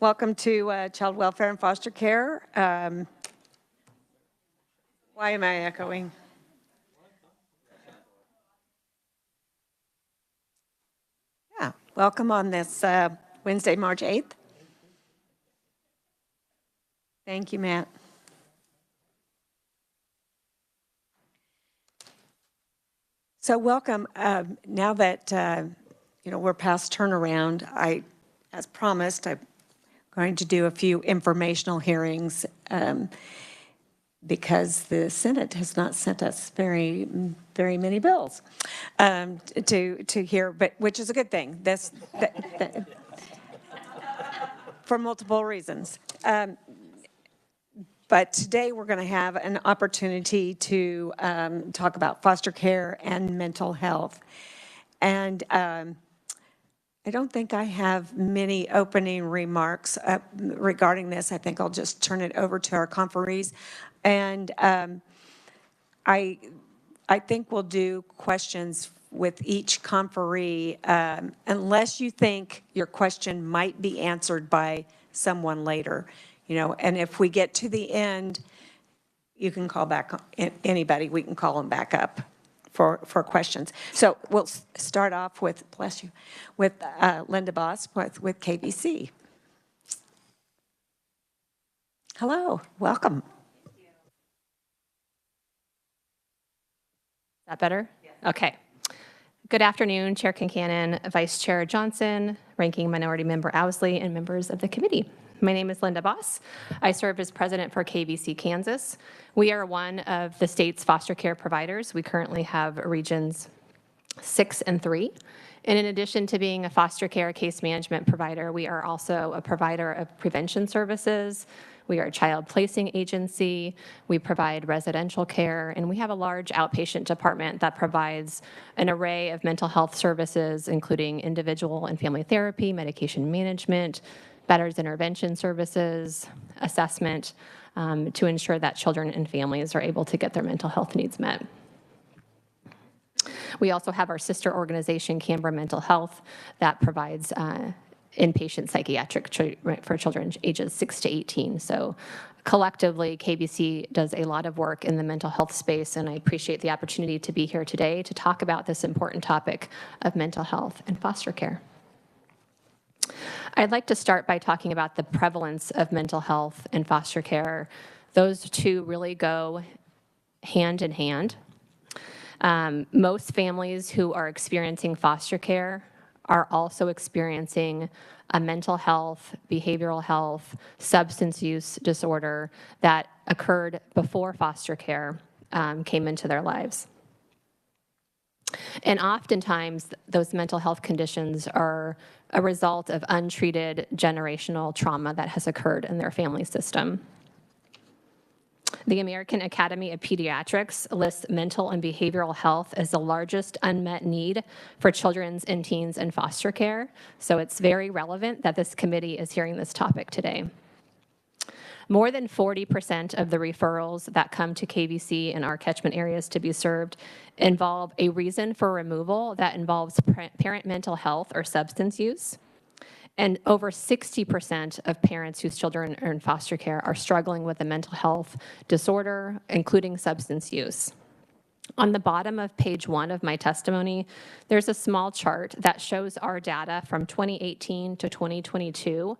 Welcome to Child Welfare and Foster Care. Why am I echoing? Yeah, welcome on this Wednesday, March 8th. Thank you, Matt. So welcome. Now that we're past turnaround, as promised, I'm going to do a few informational hearings because the Senate has not sent us very many bills to hear, but which is a good thing. For multiple reasons. But today we're going to have an opportunity to talk about foster care and mental health. And I don't think I have many opening remarks regarding this. I think I'll just turn it over to our conferees. And I think we'll do questions with each conferee unless you think your question might be answered by someone later. And if we get to the end, you can call back anybody. We can call them back up for questions. So we'll start off with, bless you, with Linda Boss with KBC. Hello, welcome. Is that better? Yes. Okay. Good afternoon, Chair Kincannon, Vice Chair Johnson, Ranking Minority Member Owsley, and members of the committee. My name is Linda Boss. I serve as president for KBC Kansas. We are one of the state's foster care providers. We currently have regions 6 and 3. And in addition to being a foster care case management provider, we are also a provider of prevention services. We are a child placing agency. We provide residential care, and we have a large outpatient department that provides an array of mental health services, including individual and family therapy, medication management, veterans intervention services, assessment, to ensure that children and families are able to get their mental health needs met. We also have our sister organization, Canberra Mental Health, that provides inpatient psychiatric treatment for children ages 6 to 18. So collectively, KBC does a lot of work in the mental health space, and I appreciate the opportunity to be here today to talk about this important topic of mental health and foster care. I'd like to start by talking about the prevalence of mental health and foster care. Those two really go hand in hand. Most families who are experiencing foster care are also experiencing a mental health, behavioral health, substance use disorder that occurred before foster care came into their lives. And oftentimes, those mental health conditions are a result of untreated generational trauma that has occurred in their family system. The American Academy of Pediatrics lists mental and behavioral health as the largest unmet need for children's and teens in foster care. So it's very relevant that this committee is hearing this topic today. More than 40% of the referrals that come to KBC in our catchment areas to be served involve a reason for removal that involves parent mental health or substance use. And over 60% of parents whose children are in foster care are struggling with a mental health disorder, including substance use. On the bottom of page 1 of my testimony, there's a small chart that shows our data from 2018 to 2022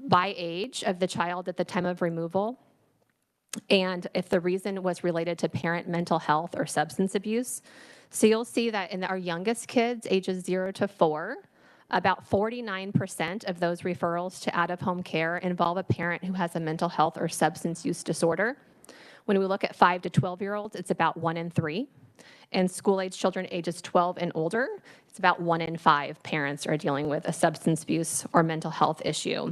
by age of the child at the time of removal, and if the reason was related to parent mental health or substance abuse. So you'll see that in our youngest kids, ages 0 to 4, about 49% of those referrals to out-of-home care involve a parent who has a mental health or substance use disorder. When we look at 5 to 12-year-olds, it's about 1 in 3. And school-age children ages 12 and older, it's about 1 in 5 parents are dealing with a substance abuse or mental health issue.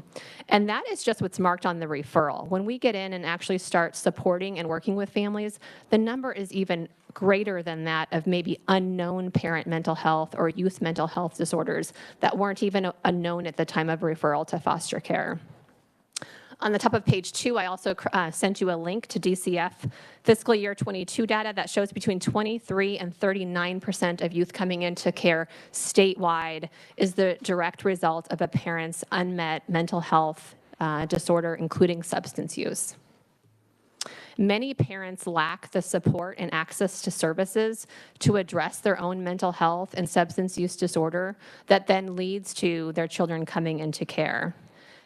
And that is just what's marked on the referral. When we get in and actually start supporting and working with families, the number is even greater than that of maybe unknown parent mental health or youth mental health disorders that weren't even unknown at the time of referral to foster care. On the top of page 2, I also sent you a link to DCF fiscal year 22 data that shows between 23 and 39% of youth coming into care statewide is the direct result of a parent's unmet mental health disorder, including substance use. Many parents lack the support and access to services to address their own mental health and substance use disorder that then leads to their children coming into care.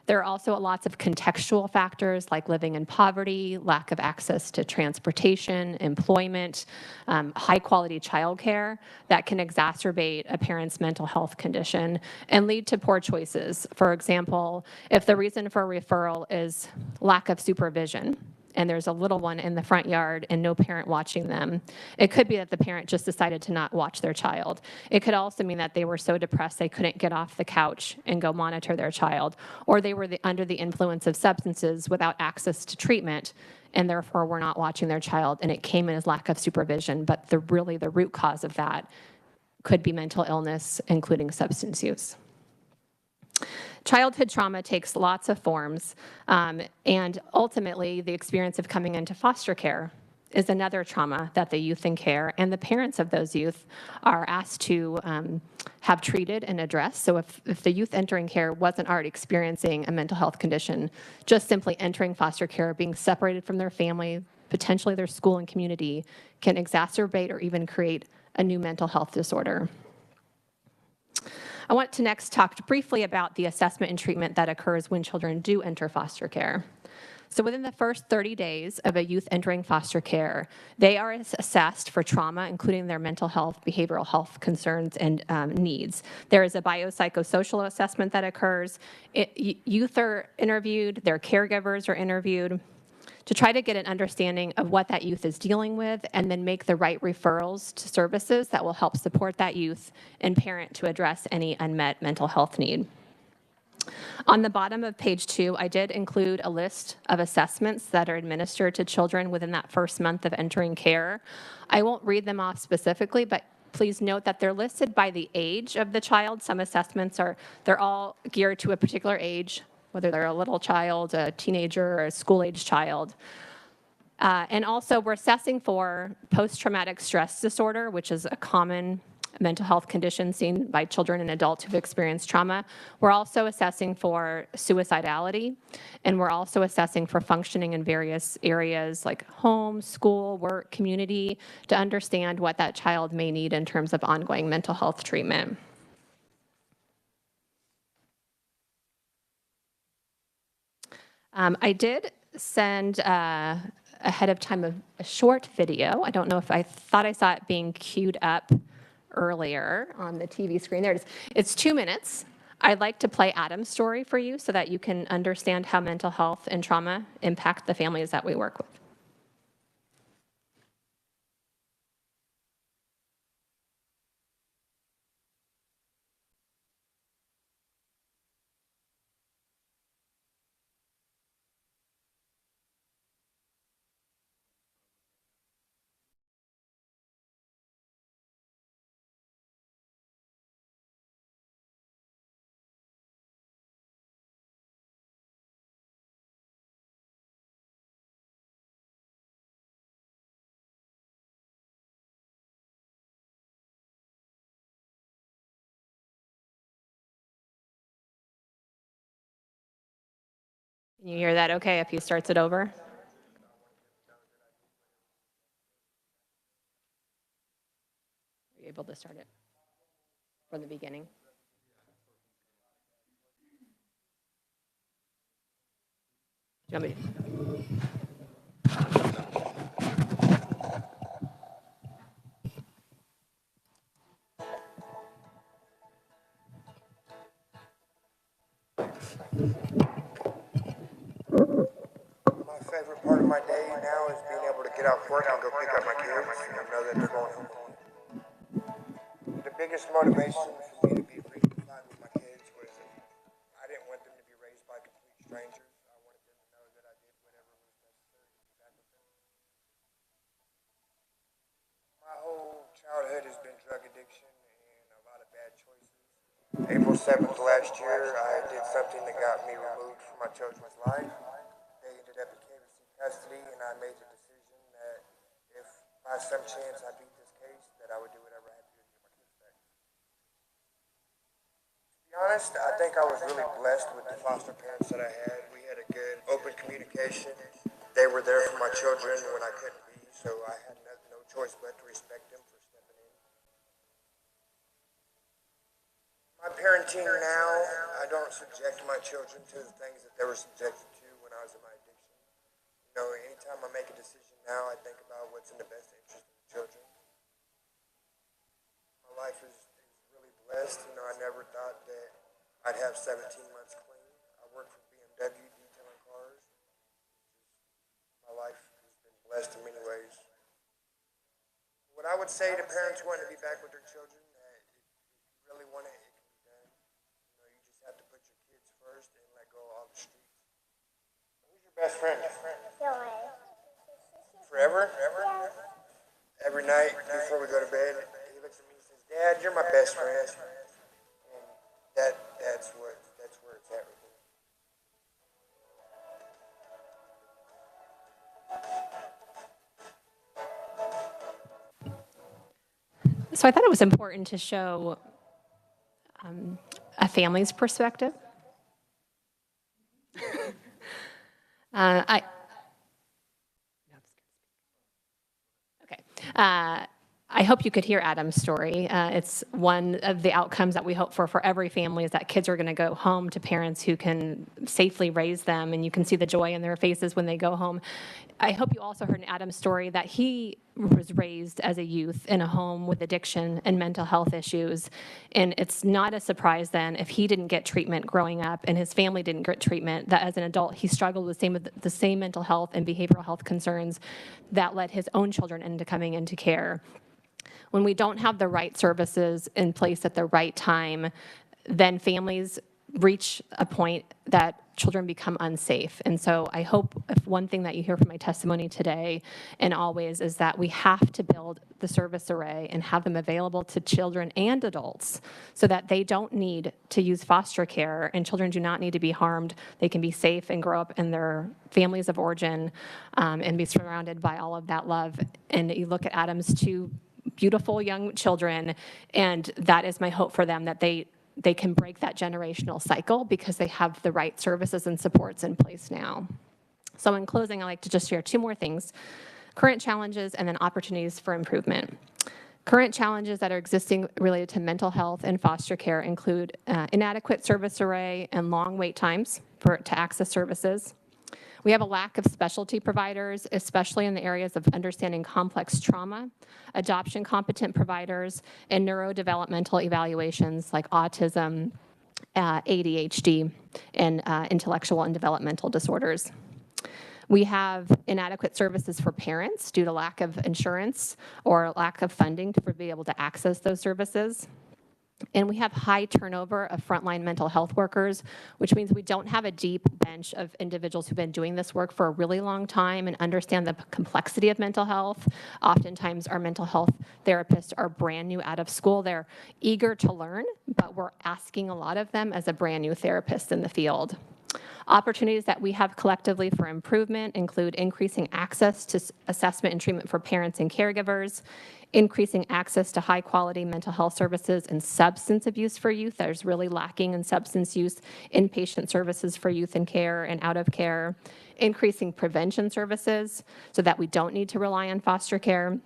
There are also lots of contextual factors like living in poverty, lack of access to transportation, employment, high-quality childcare that can exacerbate a parent's mental health condition and lead to poor choices. For example, if the reason for referral is lack of supervision, and there's a little one in the front yard and no parent watching them, it could be that the parent just decided to not watch their child. It could also mean that they were so depressed they couldn't get off the couch and go monitor their child, or they were under the influence of substances without access to treatment and therefore were not watching their child, and it came in as lack of supervision. But the root cause of that could be mental illness, including substance use. Childhood trauma takes lots of forms, and ultimately the experience of coming into foster care is another trauma that the youth in care and the parents of those youth are asked to have treated and addressed. So if the youth entering care wasn't already experiencing a mental health condition, just simply entering foster care, being separated from their family, potentially their school and community, can exacerbate or even create a new mental health disorder. I want to next talk briefly about the assessment and treatment that occurs when children do enter foster care. So within the first 30 days of a youth entering foster care, they are assessed for trauma, including their mental health, behavioral health concerns, and needs. There is a biopsychosocial assessment that occurs. Youth are interviewed, their caregivers are interviewed, to try to get an understanding of what that youth is dealing with and then make the right referrals to services that will help support that youth and parent to address any unmet mental health need. On the bottom of page 2, I did include a list of assessments that are administered to children within that first month of entering care. I won't read them off specifically, but please note that they're listed by the age of the child. Some assessments they're all geared to a particular age, whether they're a little child, a teenager, or a school-age child. And also, we're assessing for post-traumatic stress disorder, which is a common mental health condition seen by children and adults who've experienced trauma. We're also assessing for suicidality, and we're also assessing for functioning in various areas like home, school, work, community, to understand what that child may need in terms of ongoing mental health treatment. I did send ahead of time a short video. I don't know if I thought I saw it being queued up earlier on the TV screen. There it is. It's 2 minutes. I'd like to play Adam's story for you so that you can understand how mental health and trauma impact the families that we work with. Can you hear that okay if he starts it over? Are you able to start it from the beginning? Do you want me to? My favorite part of my day now is being able to get off work and go pick up my kids and know that they're going home. The biggest motivation for me to be free to fly with my kids was I didn't want them to be raised by complete strangers. I wanted them to know that I did whatever was necessary to be back with them. My whole childhood has been drug addiction and a lot of bad choices. April 7th last year, I did something that got me removed from my children's life. that became custody, and I made the decision that if by some chance I beat this case, that I would do whatever I had to do to get my kids back. To be honest, I think I was really blessed with the foster parents that I had. We had a good, open communication. They were there for my children when I couldn't be, so I had no choice but to respect them for stepping in. My parenting now, I don't subject my children to the things that they were subjected to when I was in my addiction. You know, anytime I make a decision now, I think about what's in the best interest of the children. My life is really blessed. You know, I never thought that I'd have 17 months clean. I work for BMW detailing cars. My life has been blessed in many ways. What I would say to parents wanting to be back with their children, that if you really want it, it can be done. You know, you just have to put your kids first and let go of all the streets. Who's your best friend? Forever? Every night before we go to bed, he looks at me and says, "Dad, you're my best friend." And that's where it's at with me. So I thought it was important to show a family's perspective. I hope you could hear Adam's story. It's one of the outcomes that we hope for every family, is that kids are going to go home to parents who can safely raise them, and you can see the joy in their faces when they go home. I hope you also heard in Adam's story that he was raised as a youth in a home with addiction and mental health issues, and it's not a surprise then if he didn't get treatment growing up and his family didn't get treatment, that as an adult he struggled with the same mental health and behavioral health concerns that led his own children into coming into care. When we don't have the right services in place at the right time, then families reach a point that children become unsafe. And so I hope if one thing that you hear from my testimony today and always is that we have to build the service array and have them available to children and adults so that they don't need to use foster care, and children do not need to be harmed. They can be safe and grow up in their families of origin and be surrounded by all of that love. And you look at Adam's two beautiful young children, and that is my hope for them, that they can break that generational cycle because they have the right services and supports in place now. So in closing, I'd like to just share two more things: current challenges and then opportunities for improvement. Current challenges that are existing related to mental health and foster care include inadequate service array and long wait times to access services. We have a lack of specialty providers, especially in the areas of understanding complex trauma, adoption competent providers, and neurodevelopmental evaluations like autism, ADHD, and intellectual and developmental disorders. We have inadequate services for parents due to lack of insurance or lack of funding to be able to access those services. And we have high turnover of frontline mental health workers, which means we don't have a deep bench of individuals who've been doing this work for a really long time and understand the complexity of mental health. Oftentimes, our mental health therapists are brand new out of school. They're eager to learn, but we're asking a lot of them as a brand new therapist in the field. Opportunities that we have collectively for improvement include increasing access to assessment and treatment for parents and caregivers, increasing access to high-quality mental health services and substance abuse for youth. There's really lacking in substance use inpatient services for youth in care and out of care, increasing prevention services so that we don't need to rely on foster care,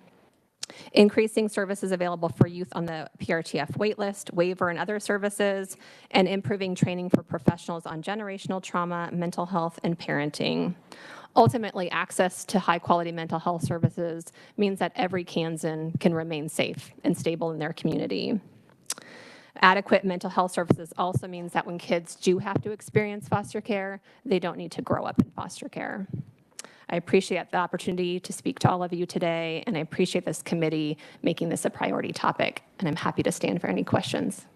increasing services available for youth on the PRTF waitlist, waiver, and other services, and improving training for professionals on generational trauma, mental health, and parenting. Ultimately, access to high-quality mental health services means that every Kansan can remain safe and stable in their community. Adequate mental health services also means that when kids do have to experience foster care, they don't need to grow up in foster care. I appreciate the opportunity to speak to all of you today, and I appreciate this committee making this a priority topic, and I'm happy to stand for any questions.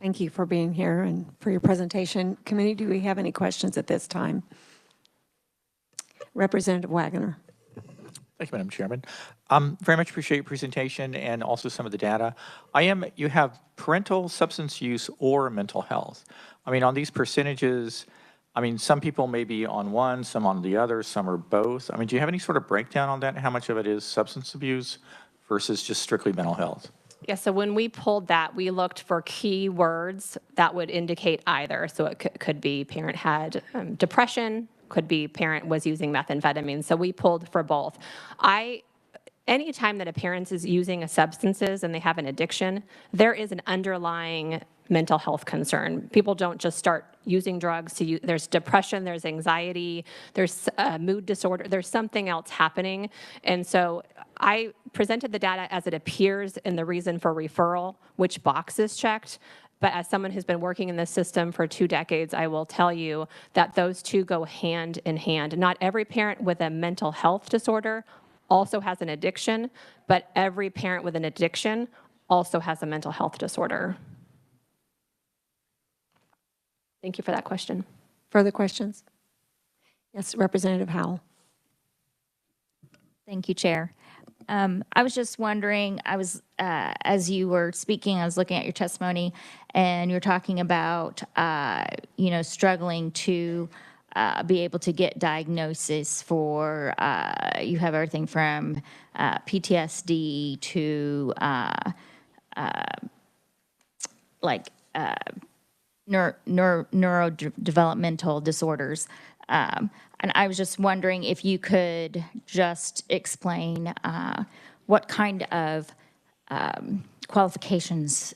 Thank you for being here and for your presentation. Committee, do we have any questions at this time? Representative Wagner. Thank you, Madam Chairman. Very much appreciate your presentation and also some of the data. You have parental substance use or mental health. I mean, on these percentages, I mean, some people may be on one, some on the other, some are both. I mean, do you have any sort of breakdown on that? How much of it is substance abuse versus just strictly mental health? Yeah, so when we pulled that, we looked for key words that would indicate either. So it could be parent had depression, could be parent was using methamphetamine. So we pulled for both. Anytime that a parent is using a substances and they have an addiction, there is an underlying mental health concern. People don't just start using drugs to use. There's depression, there's anxiety, there's mood disorder, there's something else happening. And so I presented the data as it appears in the reason for referral, which box is checked. But as someone who's been working in this system for 2 decades, I will tell you that those two go hand in hand. Not every parent with a mental health disorder also has an addiction, but every parent with an addiction also has a mental health disorder. Thank you for that question. Further questions? Yes, Representative Howell. Thank you, Chair. I was just wondering, as you were speaking, I was looking at your testimony, and you're talking about, struggling to be able to get diagnosis for, you have everything from PTSD to neurodevelopmental disorders. And I was just wondering if you could just explain what kind of qualifications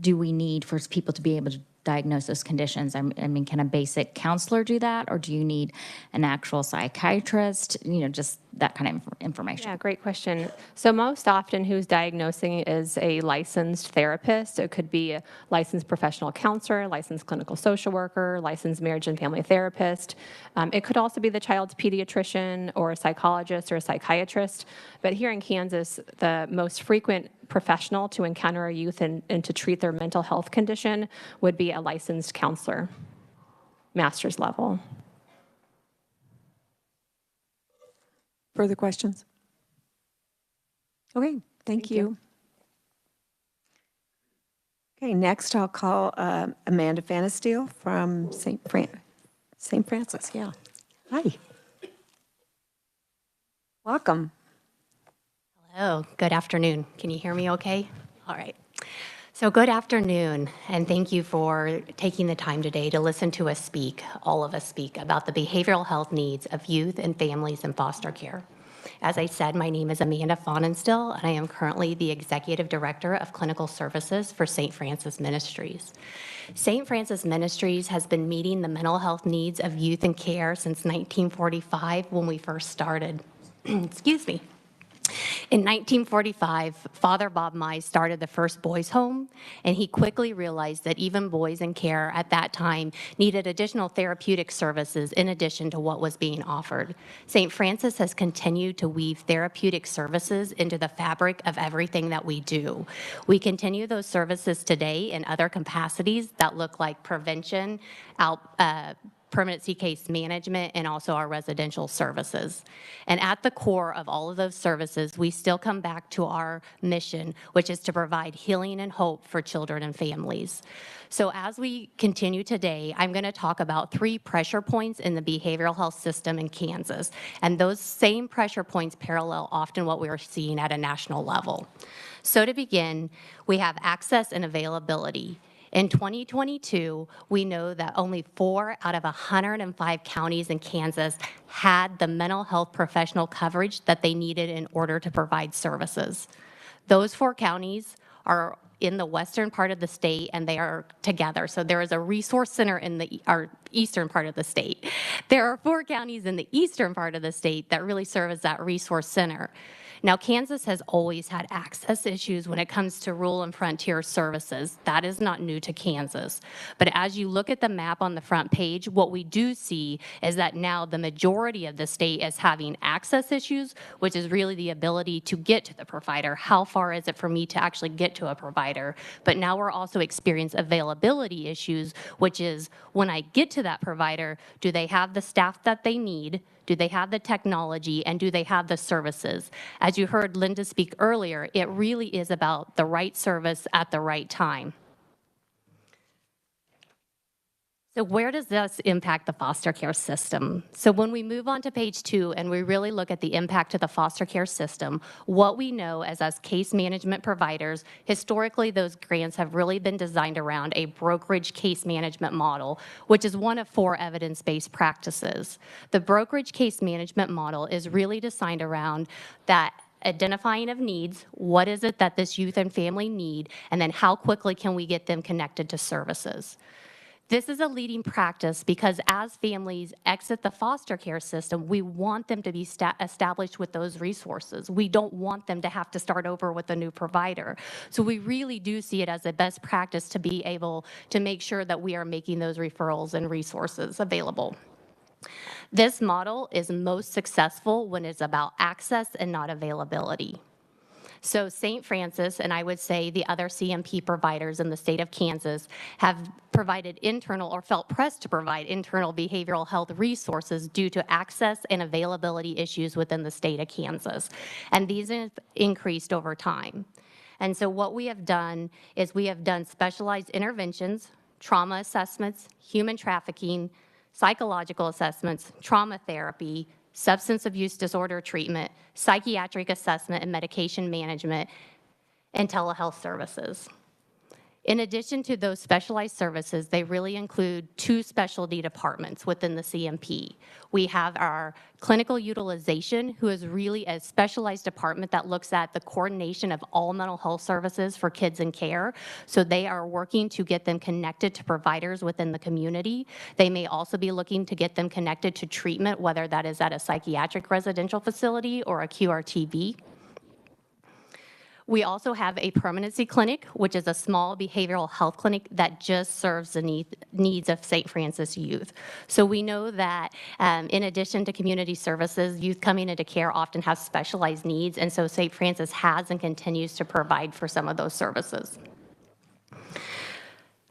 do we need for people to be able to diagnose those conditions? I mean, can a basic counselor do that, or do you need an actual psychiatrist? Just that kind of information. Yeah, great question. So most often who's diagnosing is a licensed therapist. It could be a licensed professional counselor, licensed clinical social worker, licensed marriage and family therapist. It could also be the child's pediatrician or a psychologist or a psychiatrist. But here in Kansas, the most frequent professional to encounter a youth and to treat their mental health condition would be a licensed counselor, master's level. Further questions? Okay, thank you. Okay, next I'll call Amanda Fanasteel from St. Francis. Yeah. Hi. Welcome. Hello, good afternoon. Can you hear me okay? All right. So good afternoon, and thank you for taking the time today to listen to us speak, all of us speak, about the behavioral health needs of youth and families in foster care. As I said, my name is Amanda Fanasteel, and I am currently the Executive Director of Clinical Services for St. Francis Ministries. St. Francis Ministries has been meeting the mental health needs of youth in care since 1945 when we first started. Excuse me. In 1945, Father Bob Mize started the first boys' home, and he quickly realized that even boys in care at that time needed additional therapeutic services in addition to what was being offered. St. Francis has continued to weave therapeutic services into the fabric of everything that we do. We continue those services today in other capacities that look like prevention, permanency case management, and also our residential services. And at the core of all of those services, we still come back to our mission, which is to provide healing and hope for children and families. So as we continue today, I'm going to talk about 3 pressure points in the behavioral health system in Kansas. And those same pressure points parallel often what we are seeing at a national level. So to begin, we have access and availability. In 2022, we know that only 4 out of 105 counties in Kansas had the mental health professional coverage that they needed in order to provide services. Those 4 counties are in the western part of the state, and they are together. So there is a resource center in our eastern part of the state. There are 4 counties in the eastern part of the state that really serve as that resource center. Now, Kansas has always had access issues when it comes to rural and frontier services. That is not new to Kansas. But as you look at the map on the front page, what we do see is that now the majority of the state is having access issues, which is really the ability to get to the provider. How far is it for me to actually get to a provider? But now we're also experiencing availability issues, which is when I get to that provider, do they have the staff that they need? Do they have the technology, and do they have the services? As you heard Linda speak earlier, it really is about the right service at the right time. So where does this impact the foster care system? So when we move on to page 2 and we really look at the impact to the foster care system, what we know as case management providers, historically those grants have really been designed around a brokerage case management model, which is one of 4 evidence-based practices. The brokerage case management model is really designed around that identifying of needs, what is it that this youth and family need, and then how quickly can we get them connected to services. This is a leading practice because as families exit the foster care system, we want them to be established with those resources. We don't want them to have to start over with a new provider. So we really do see it as a best practice to be able to make sure that we are making those referrals and resources available. This model is most successful when it's about access and not availability. So St. Francis, and I would say the other CMP providers in the state of Kansas, have provided internal or felt pressed to provide internal behavioral health resources due to access and availability issues within the state of Kansas. And these have increased over time. And so what we have done is we have done specialized interventions, trauma assessments, human trafficking, psychological assessments, trauma therapy, substance abuse disorder treatment, psychiatric assessment and medication management, and telehealth services. In addition to those specialized services, they really include 2 specialty departments within the CMP. We have our clinical utilization, who is really a specialized department that looks at the coordination of all mental health services for kids in care. So they are working to get them connected to providers within the community. They may also be looking to get them connected to treatment, whether that is at a psychiatric residential facility or a QRTB. We also have a permanency clinic, which is a small behavioral health clinic that just serves the needs of St. Francis youth. So we know that in addition to community services, youth coming into care often have specialized needs, and so St. Francis has and continues to provide for some of those services.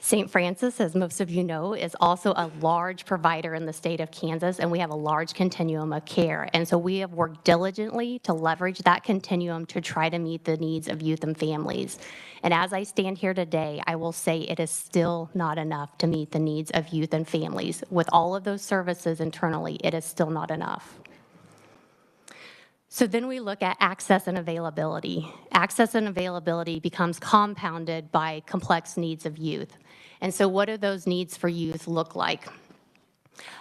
St. Francis, as most of you know, is also a large provider in the state of Kansas, and we have a large continuum of care. And so we have worked diligently to leverage that continuum to try to meet the needs of youth and families. And as I stand here today, I will say it is still not enough to meet the needs of youth and families. With all of those services internally, it is still not enough. So then we look at access and availability. Access and availability becomes compounded by complex needs of youth. And so what do those needs for youth look like?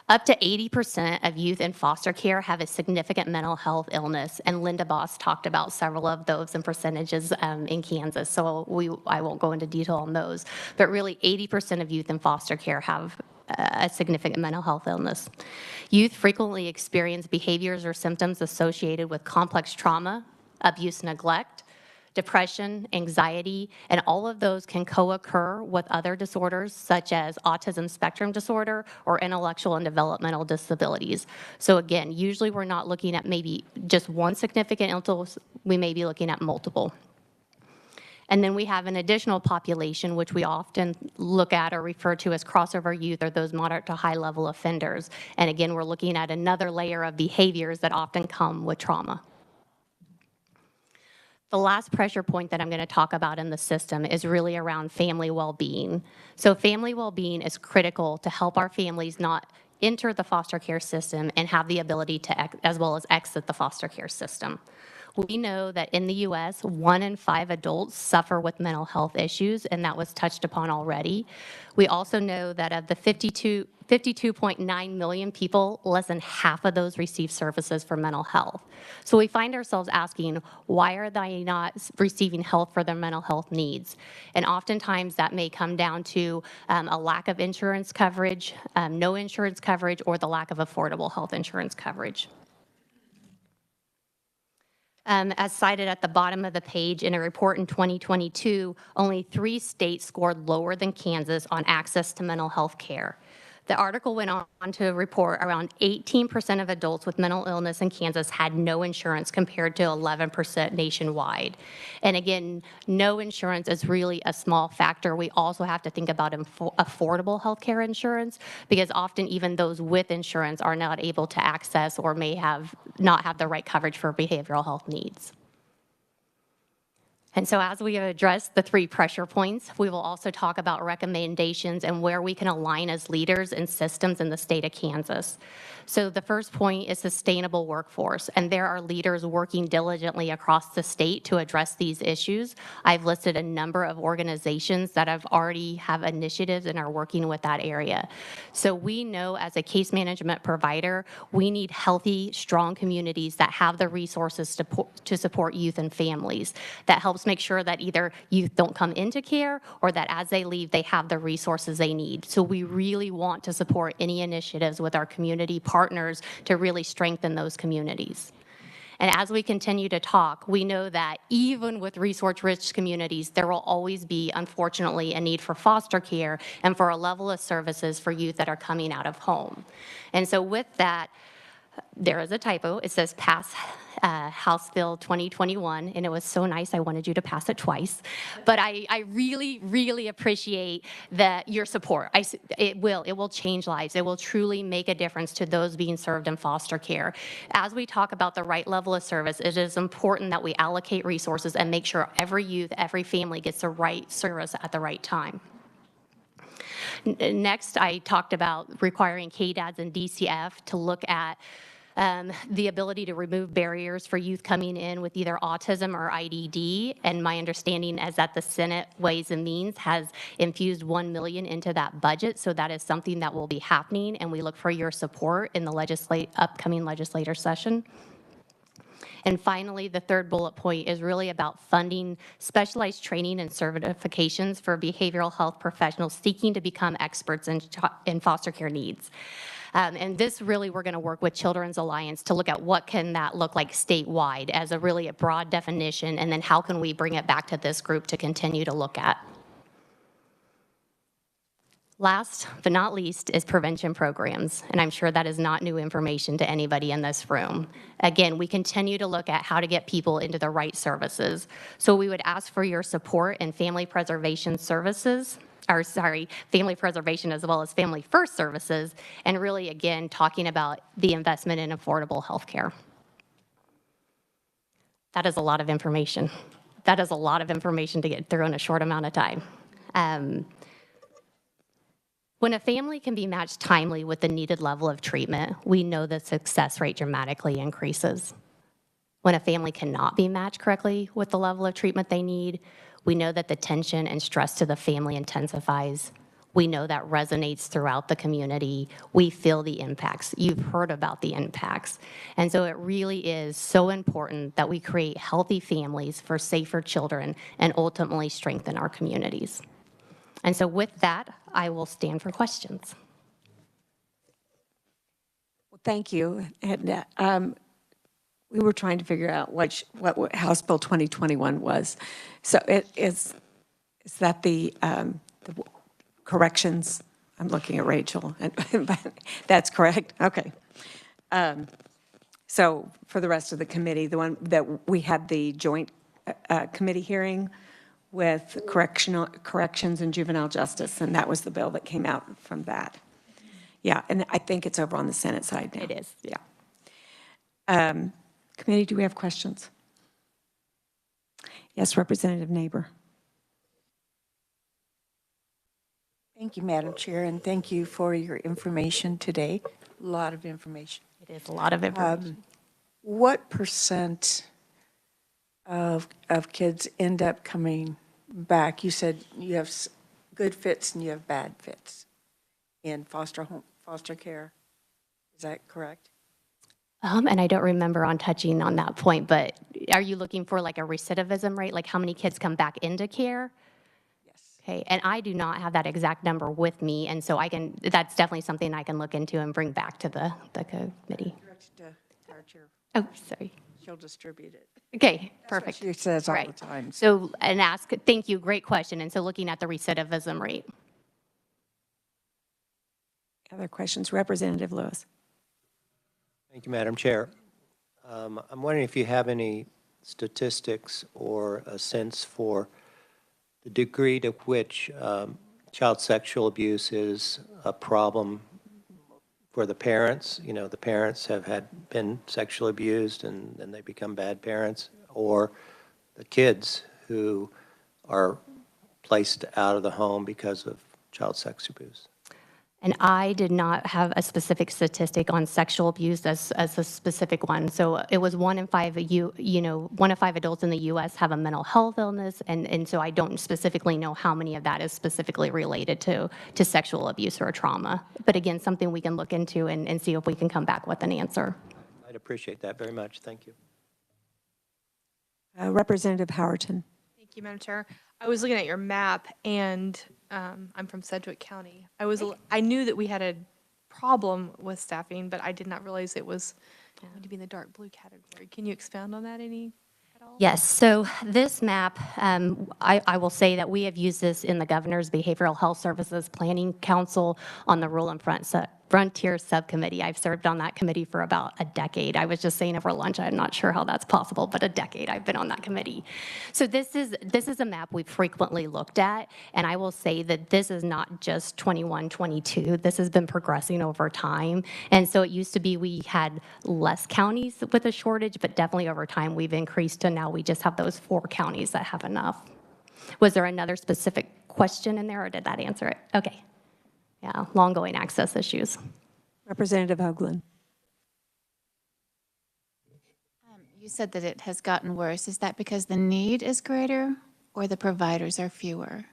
Up to 80% of youth in foster care have a significant mental health illness, and Linda Boss talked about several of those and percentages in Kansas, so I won't go into detail on those. But really, 80% of youth in foster care have a significant mental health illness. Youth frequently experience behaviors or symptoms associated with complex trauma, abuse, neglect, depression, anxiety, and all of those can co-occur with other disorders such as autism spectrum disorder or intellectual and developmental disabilities. So again, usually we're not looking at maybe just one significant illness, we may be looking at multiple. And then we have an additional population, which we often look at or refer to as crossover youth, or those moderate to high level offenders. And again, we're looking at another layer of behaviors that often come with trauma. The last pressure point that I'm going to talk about in the system is really around family well-being. So family well-being is critical to help our families not enter the foster care system and have the ability to, as well as exit the foster care system. We know that in the U.S., 1 in 5 adults suffer with mental health issues, and that was touched upon already. We also know that of the 52.9 million people, less than half of those receive services for mental health. So we find ourselves asking, why are they not receiving help for their mental health needs? And oftentimes that may come down to a lack of insurance coverage, no insurance coverage, or the lack of affordable health insurance coverage. As cited at the bottom of the page, in a report in 2022, only 3 states scored lower than Kansas on access to mental health care. The article went on to report around 18% of adults with mental illness in Kansas had no insurance compared to 11% nationwide. And again, no insurance is really a small factor. We also have to think about affordable health care insurance, because often even those with insurance are not able to access or may not have the right coverage for behavioral health needs. And so as we address the 3 pressure points, we will also talk about recommendations and where we can align as leaders and systems in the state of Kansas. So the first point is sustainable workforce, and there are leaders working diligently across the state to address these issues. I've listed a number of organizations that have already have initiatives and are working with that area. So we know as a case management provider, we need healthy, strong communities that have the resources to support youth and families. That helps make sure that either youth don't come into care or that as they leave, they have the resources they need. So we really want to support any initiatives with our community partners to really strengthen those communities. And as we continue to talk, we know that even with resource-rich communities, there will always be, unfortunately, a need for foster care and for a level of services for youth that are coming out of home. And so with that, there is a typo. It says pass House Bill 2021, and it was so nice I wanted you to pass it twice. But I really, really appreciate your support. It will change lives. It will truly make a difference to those being served in foster care. As we talk about the right level of service, it is important that we allocate resources and make sure every youth, every family gets the right service at the right time. Next, I talked about requiring KDADs and DCF to look at the ability to remove barriers for youth coming in with either autism or IDD. And my understanding is that the Senate Ways and Means has infused $1 million into that budget. So that is something that will be happening, and we look for your support in the upcoming legislature session. And finally, the third bullet point is really about funding specialized training and certifications for behavioral health professionals seeking to become experts in foster care needs. And this really, we're going to work with Children's Alliance to look at what can that look like statewide as a really a broad definition, and then how can we bring it back to this group to continue to look at. Last but not least is prevention programs, and I'm sure that is not new information to anybody in this room. Again, we continue to look at how to get people into the right services. So we would ask for your support in family preservation services, family preservation as well as family first services, and really, again, talking about the investment in affordable health care. That is a lot of information. That is a lot of information to get through in a short amount of time. When a family can be matched timely with the needed level of treatment, we know the success rate dramatically increases. When a family cannot be matched correctly with the level of treatment they need, we know that the tension and stress to the family intensifies. We know that resonates throughout the community. We feel the impacts. You've heard about the impacts. And so it really is so important that we create healthy families for safer children and ultimately strengthen our communities. And so with that, I will stand for questions. Well, thank you. And we were trying to figure out what House Bill 2021 was. So is that the corrections? I'm looking at Rachel. That's correct? Okay. So for the rest of the committee, the one that we had the joint committee hearing with corrections and juvenile justice, and that was the bill that came out from that. Yeah, and I think it's over on the Senate side now. It is. Yeah. Committee, do we have questions? Yes, Representative Neighbor. Thank you, Madam Chair, and thank you for your information today. A lot of information. It is a lot of information. What percent of kids end up coming back? You said you have good fits and you have bad fits in foster care. Is that correct? And I don't remember on touching on that point, but are you looking for like a recidivism rate, like how many kids come back into care? Yes. Okay, and I do not have that exact number with me, and so that's definitely something I can look into and bring back to the committee. Directed to our chair. Oh, sorry. She'll distribute it. Okay, perfect. She says all Right. the time. So, thank you, great question. And so looking at the recidivism rate. Other questions? Representative Lewis. Thank you, Madam Chair. I'm wondering if you have any statistics or a sense for the degree to which child sexual abuse is a problem for the parents. You know, the parents have been sexually abused and then they become bad parents, or the kids who are placed out of the home because of child sex abuse? And I did not have a specific statistic on sexual abuse as a specific one. So it was 1 in 5, 1 in 5 adults in the U.S. have a mental health illness, and so I don't specifically know how many of that is specifically related to sexual abuse or trauma. But again, something we can look into and see if we can come back with an answer. I'd appreciate that very much. Thank you. Representative Howerton. Thank you, Madam Chair. I was looking at your map, and I'm from Sedgwick County. I knew that we had a problem with staffing, but I did not realize it was going to be in the dark blue category. Can you expound on that at all? Yes, so this map, I will say that we have used this in the Governor's Behavioral Health Services Planning Council on the Rural and Frontier Subcommittee. I've served on that committee for about a decade. I was just saying over lunch, I'm not sure how that's possible, but a decade I've been on that committee. So this is a map we've frequently looked at, and I will say that this is not just 21, 22. This has been progressing over time. And so it used to be we had less counties with a shortage, but definitely over time we've increased to now we just have those 4 counties that have enough. Was there another specific question in there, or did that answer it? Okay. Yeah, long-going access issues. Representative Hoagland. You said that it has gotten worse. Is that because the need is greater or the providers are fewer?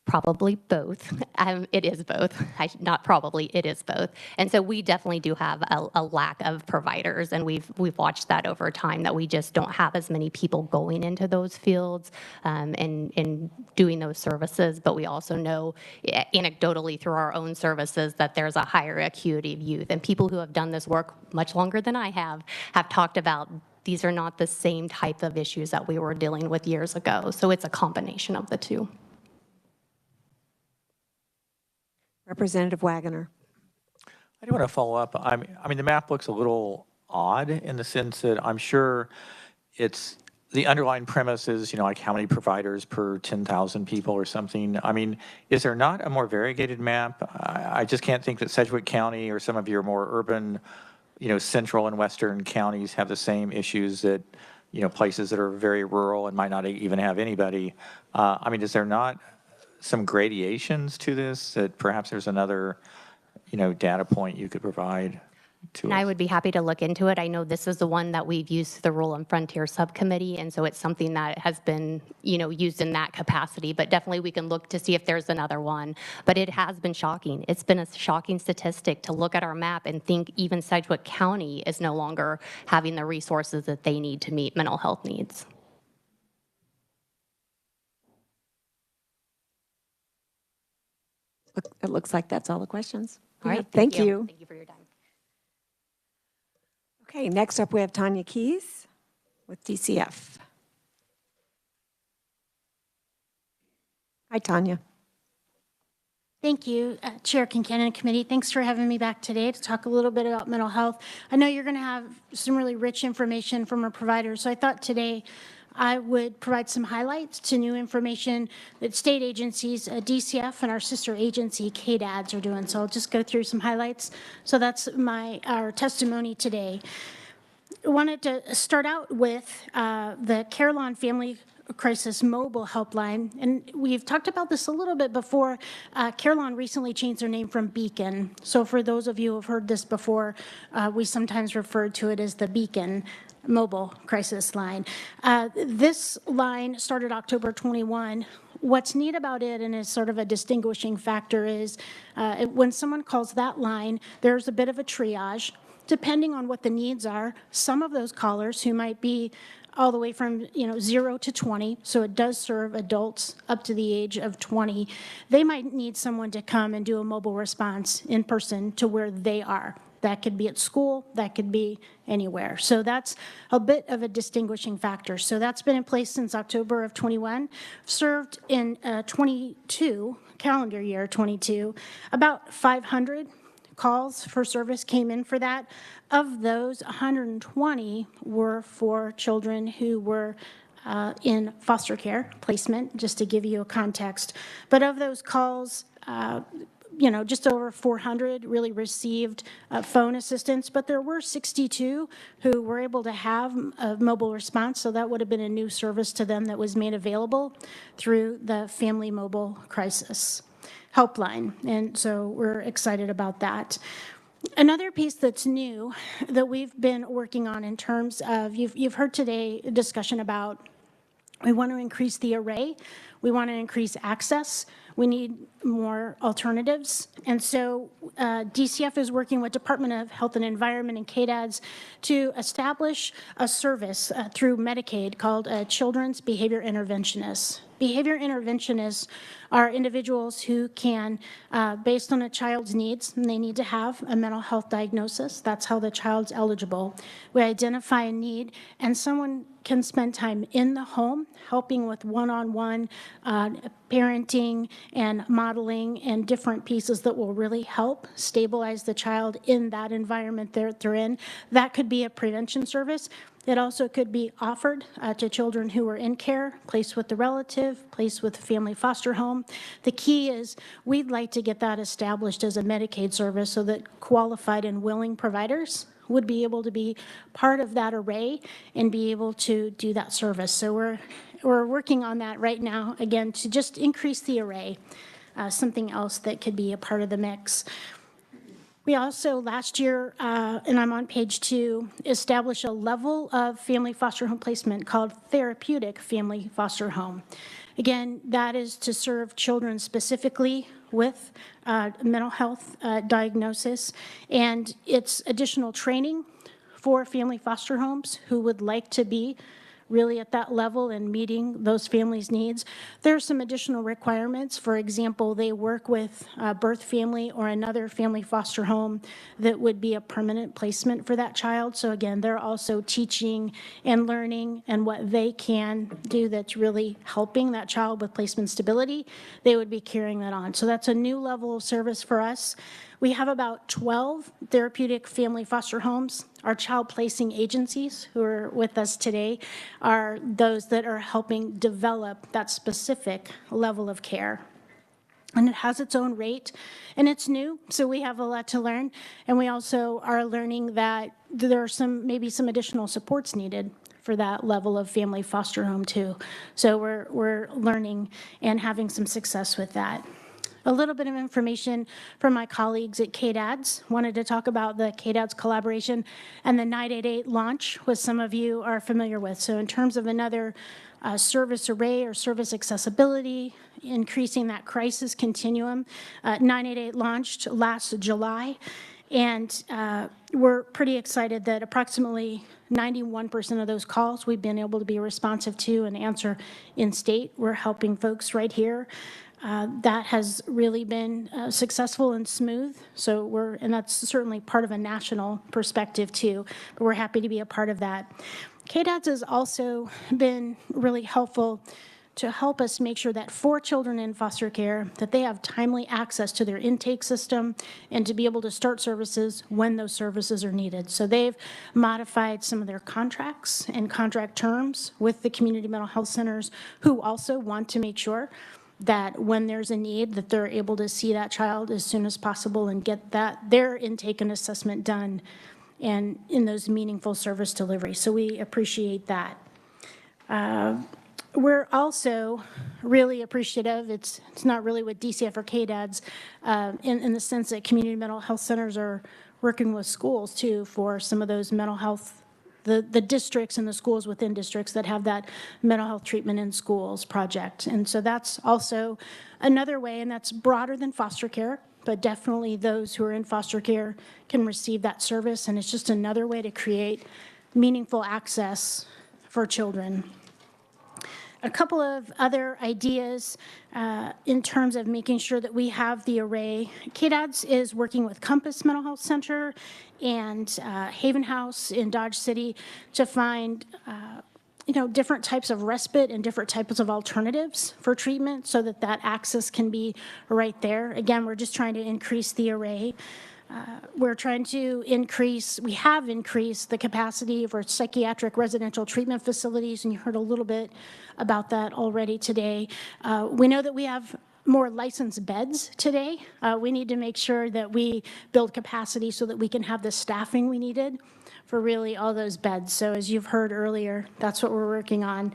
Probably both. It is both. Not probably, it is both. And so we definitely do have a lack of providers, and we've watched that over time, that we just don't have as many people going into those fields and doing those services. But we also know anecdotally through our own services that there's a higher acuity of youth. And people who have done this work much longer than I have talked about these are not the same type of issues that we were dealing with years ago. So it's a combination of the two. Representative Wagoner. I do want to follow up. I mean, the map looks a little odd in the sense that I'm sure it's the underlying premise is, like how many providers per 10,000 people or something. I mean, is there not a more variegated map? I just can't think that Sedgwick County or some of your more urban, central and western counties have the same issues that, places that are very rural and might not even have anybody. I mean, is there not some gradations to this that perhaps there's another, data point you could provide to And us? I would be happy to look into it. I know this is the one that we've used through the Rural and Frontier Subcommittee, and so it's something that has been, used in that capacity. But definitely we can look to see if there's another one. But it has been shocking. It's been a shocking statistic to look at our map and think even Sedgwick County is no longer having the resources that they need to meet mental health needs. It looks like that's all the questions. All right, Thank you. Thank you for your time. Okay, next up we have Tanya Keys with DCF. Hi, Tanya. Thank you, Chair Kincannon and Committee. Thanks for having me back today to talk a little bit about mental health. I know you're going to have some really rich information from our providers, so I thought today I would provide some highlights to new information that state agencies, DCF, and our sister agency, ks are doing. So I'll just go through some highlights. So that's our testimony today. I wanted to start out with the Carillon Family Crisis Mobile Helpline. And we've talked about this a little bit before. Carillon recently changed their name from Beacon. So for those of you who have heard this before, we sometimes refer to it as the Beacon Mobile Crisis Line. This line started October 21. What's neat about it, and is sort of a distinguishing factor, is when someone calls that line, there's a bit of a triage. Depending on what the needs are, some of those callers who might be all the way from 0 to 20, so it does serve adults up to the age of 20, they might need someone to come and do a mobile response in person to where they are. That could be at school, that could be anywhere. So that's a bit of a distinguishing factor. So that's been in place since October of 21. Served in 22, calendar year 22, about 500 calls for service came in for that. Of those, 120 were for children who were in foster care placement, just to give you a context. But of those calls, just over 400 really received phone assistance, but there were 62 who were able to have a mobile response, so that would have been a new service to them that was made available through the Family Mobile Crisis Helpline, and so we're excited about that. Another piece that's new that we've been working on in terms of, you've heard today a discussion about, we want to increase the array, we want to increase access, we need more alternatives. And so DCF is working with Department of Health and Environment and KDADS to establish a service through Medicaid called Children's Behavior Interventionists. Behavior interventionists are individuals who can, based on a child's needs, and they need to have a mental health diagnosis. That's how the child's eligible. We identify a need, and someone can spend time in the home helping with one-on-one parenting and modeling and different pieces that will really help stabilize the child in that environment they're in. That could be a prevention service. It also could be offered to children who are in care, placed with the relative, placed with a family foster home. The key is we'd like to get that established as a Medicaid service so that qualified and willing providers would be able to be part of that array and be able to do that service. So we're working on that right now, again, to just increase the array, something else that could be a part of the mix. We also, last year, and I'm on page 2, established a level of family foster home placement called therapeutic family foster home. Again, that is to serve children specifically with mental health diagnosis, and it's additional training for family foster homes who would like to be really at that level and meeting those families' needs. There are some additional requirements. For example, they work with a birth family or another family foster home that would be a permanent placement for that child. So again, they're also teaching and learning and what they can do that's really helping that child with placement stability. They would be carrying that on. So that's a new level of service for us. We have about 12 therapeutic family foster homes. Our child placing agencies who are with us today are those that are helping develop that specific level of care. And it has its own rate, and it's new, so we have a lot to learn. And we also are learning that there are maybe some additional supports needed for that level of family foster home too. So we're learning and having some success with that. A little bit of information from my colleagues at KDADS. Wanted to talk about the KDADS collaboration and the 988 launch, which some of you are familiar with. So in terms of another service array or service accessibility, increasing that crisis continuum, 988 launched last July. And we're pretty excited that approximately 91% of those calls we've been able to be responsive to and answer in state. We're helping folks right here. That has really been successful and smooth. So and that's certainly part of a national perspective too, but we're happy to be a part of that. KDADS has also been really helpful to help us make sure that for children in foster care, that they have timely access to their intake system and to be able to start services when those services are needed. So they've modified some of their contracts and contract terms with the community mental health centers who also want to make sure that when there's a need, that they're able to see that child as soon as possible and get their intake and assessment done and in those meaningful service delivery. So we appreciate that. We're also really appreciative, it's not really with DCF or KDADS, in the sense that community mental health centers are working with schools too for some of those mental health, the districts and the schools within districts that have that mental health treatment in schools project. And so that's also another way, and that's broader than foster care, but definitely those who are in foster care can receive that service, and it's just another way to create meaningful access for children. A couple of other ideas in terms of making sure that we have the array. KDADS is working with Compass Mental Health Center and Haven House in Dodge City to find different types of respite and different types of alternatives for treatment so that that access can be right there. Again, we're just trying to increase the array. We're trying to we have increased the capacity for psychiatric residential treatment facilities, and you heard a little bit about that already today. We know that we have more licensed beds today. We need to make sure that we build capacity so that we can have the staffing we needed for really all those beds. So as you've heard earlier, that's what we're working on.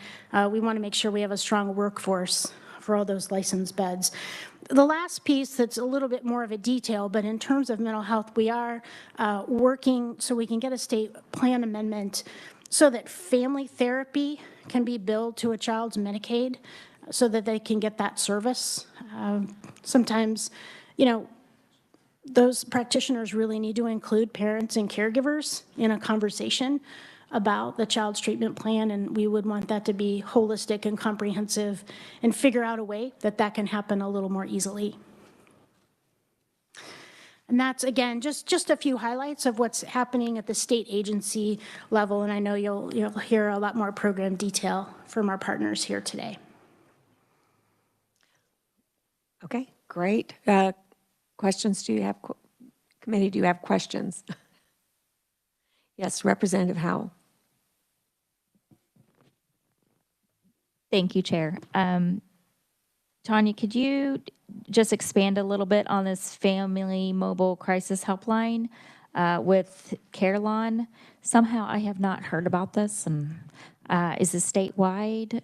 We want to make sure we have a strong workforce for all those licensed beds. The last piece that's a little bit more of a detail, but in terms of mental health, we are working so we can get a state plan amendment so that family therapy can be billed to a child's Medicaid so that they can get that service. Sometimes, you know, those practitioners really need to include parents and caregivers in a conversation about the child's treatment plan, and we would want that to be holistic and comprehensive and figure out a way that that can happen a little more easily. And that's, again, just a few highlights of what's happening at the state agency level, and I know you'll hear a lot more program detail from our partners here today. Okay, great. Questions? Do you have, committee, do you have questions? Yes, Representative Howell. Thank you, Chair. Tanya, could you just expand a little bit on this Family Mobile Crisis Helpline with CareLawn? Somehow I have not heard about this. And is this statewide?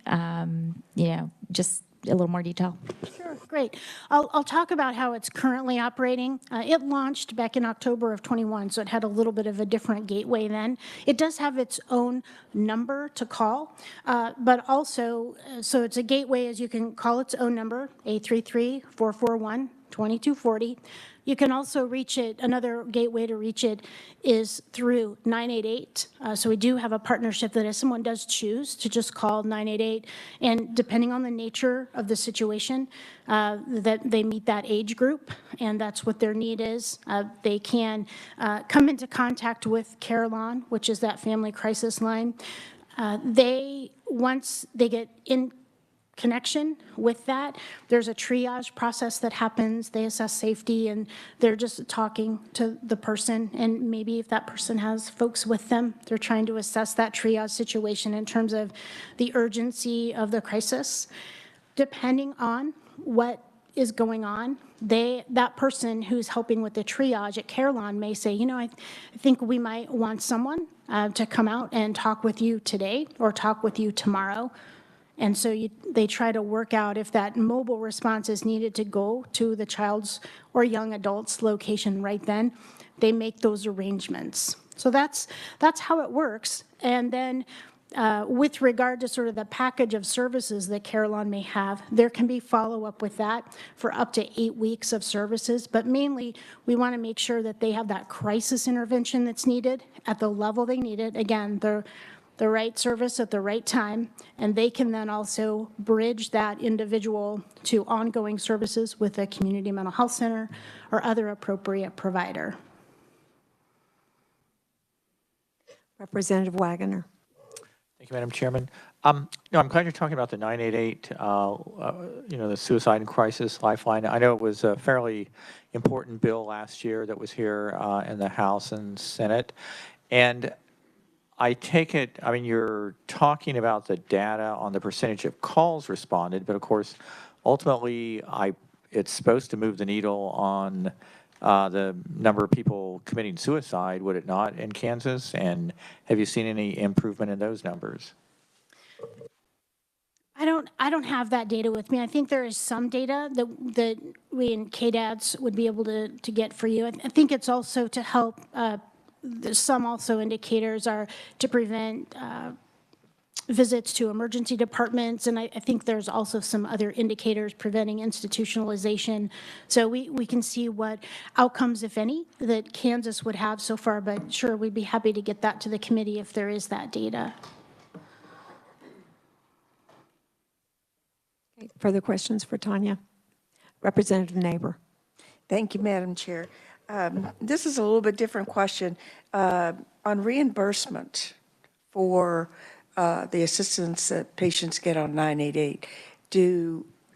You know, just a little more detail. Sure, great. I'll talk about how it's currently operating. It launched back in October of 21, so it had a little bit of a different gateway then. It does have its own number to call, but also, so it's a gateway as you can call its own number, 833-441-2240. You can also reach it, another gateway to reach it is through 988. So we do have a partnership that if someone does choose to just call 988, and depending on the nature of the situation, that they meet that age group, and that's what their need is, they can come into contact with CareLawn, which is that family crisis line. Once they get in connection with that, there's a triage process that happens. They assess safety, and they're just talking to the person, and maybe if that person has folks with them, they're trying to assess that triage situation in terms of the urgency of the crisis. Depending on what is going on, that person who's helping with the triage at CareLawn may say, you know, I think we might want someone to come out and talk with you today or talk with you tomorrow. And so they try to work out if that mobile response is needed to go to the child's or young adult's location right then. They make those arrangements. So that's how it works. And then with regard to sort of the package of services that CareLawn may have, there can be follow-up with that for up to 8 weeks of services. But mainly, we want to make sure that they have that crisis intervention that's needed at the level they need it. Again, the right service at the right time, and they can then also bridge that individual to ongoing services with a community mental health center or other appropriate provider. Representative Wagoner. Thank you, Madam Chairman. I'm glad you're talking about the 988, the suicide and crisis lifeline. I know it was a fairly important bill last year that was here in the House and Senate. And I take it, I mean, you're talking about the data on the percentage of calls responded, but of course, ultimately, it's supposed to move the needle on the number of people committing suicide, would it not, in Kansas? And have you seen any improvement in those numbers? I don't have that data with me. I think there is some data that we in KDADS would be able to get for you. I think it's also to help. Some also indicators are to prevent visits to emergency departments, and I think there's also some other indicators preventing institutionalization. So we can see what outcomes, if any, that Kansas would have so far, but sure, we'd be happy to get that to the committee if there is that data. Okay, further questions for Tanya? Representative Neighbor. Thank you, Madam Chair. This is a little bit different question. On reimbursement for the assistance that patients get on 988,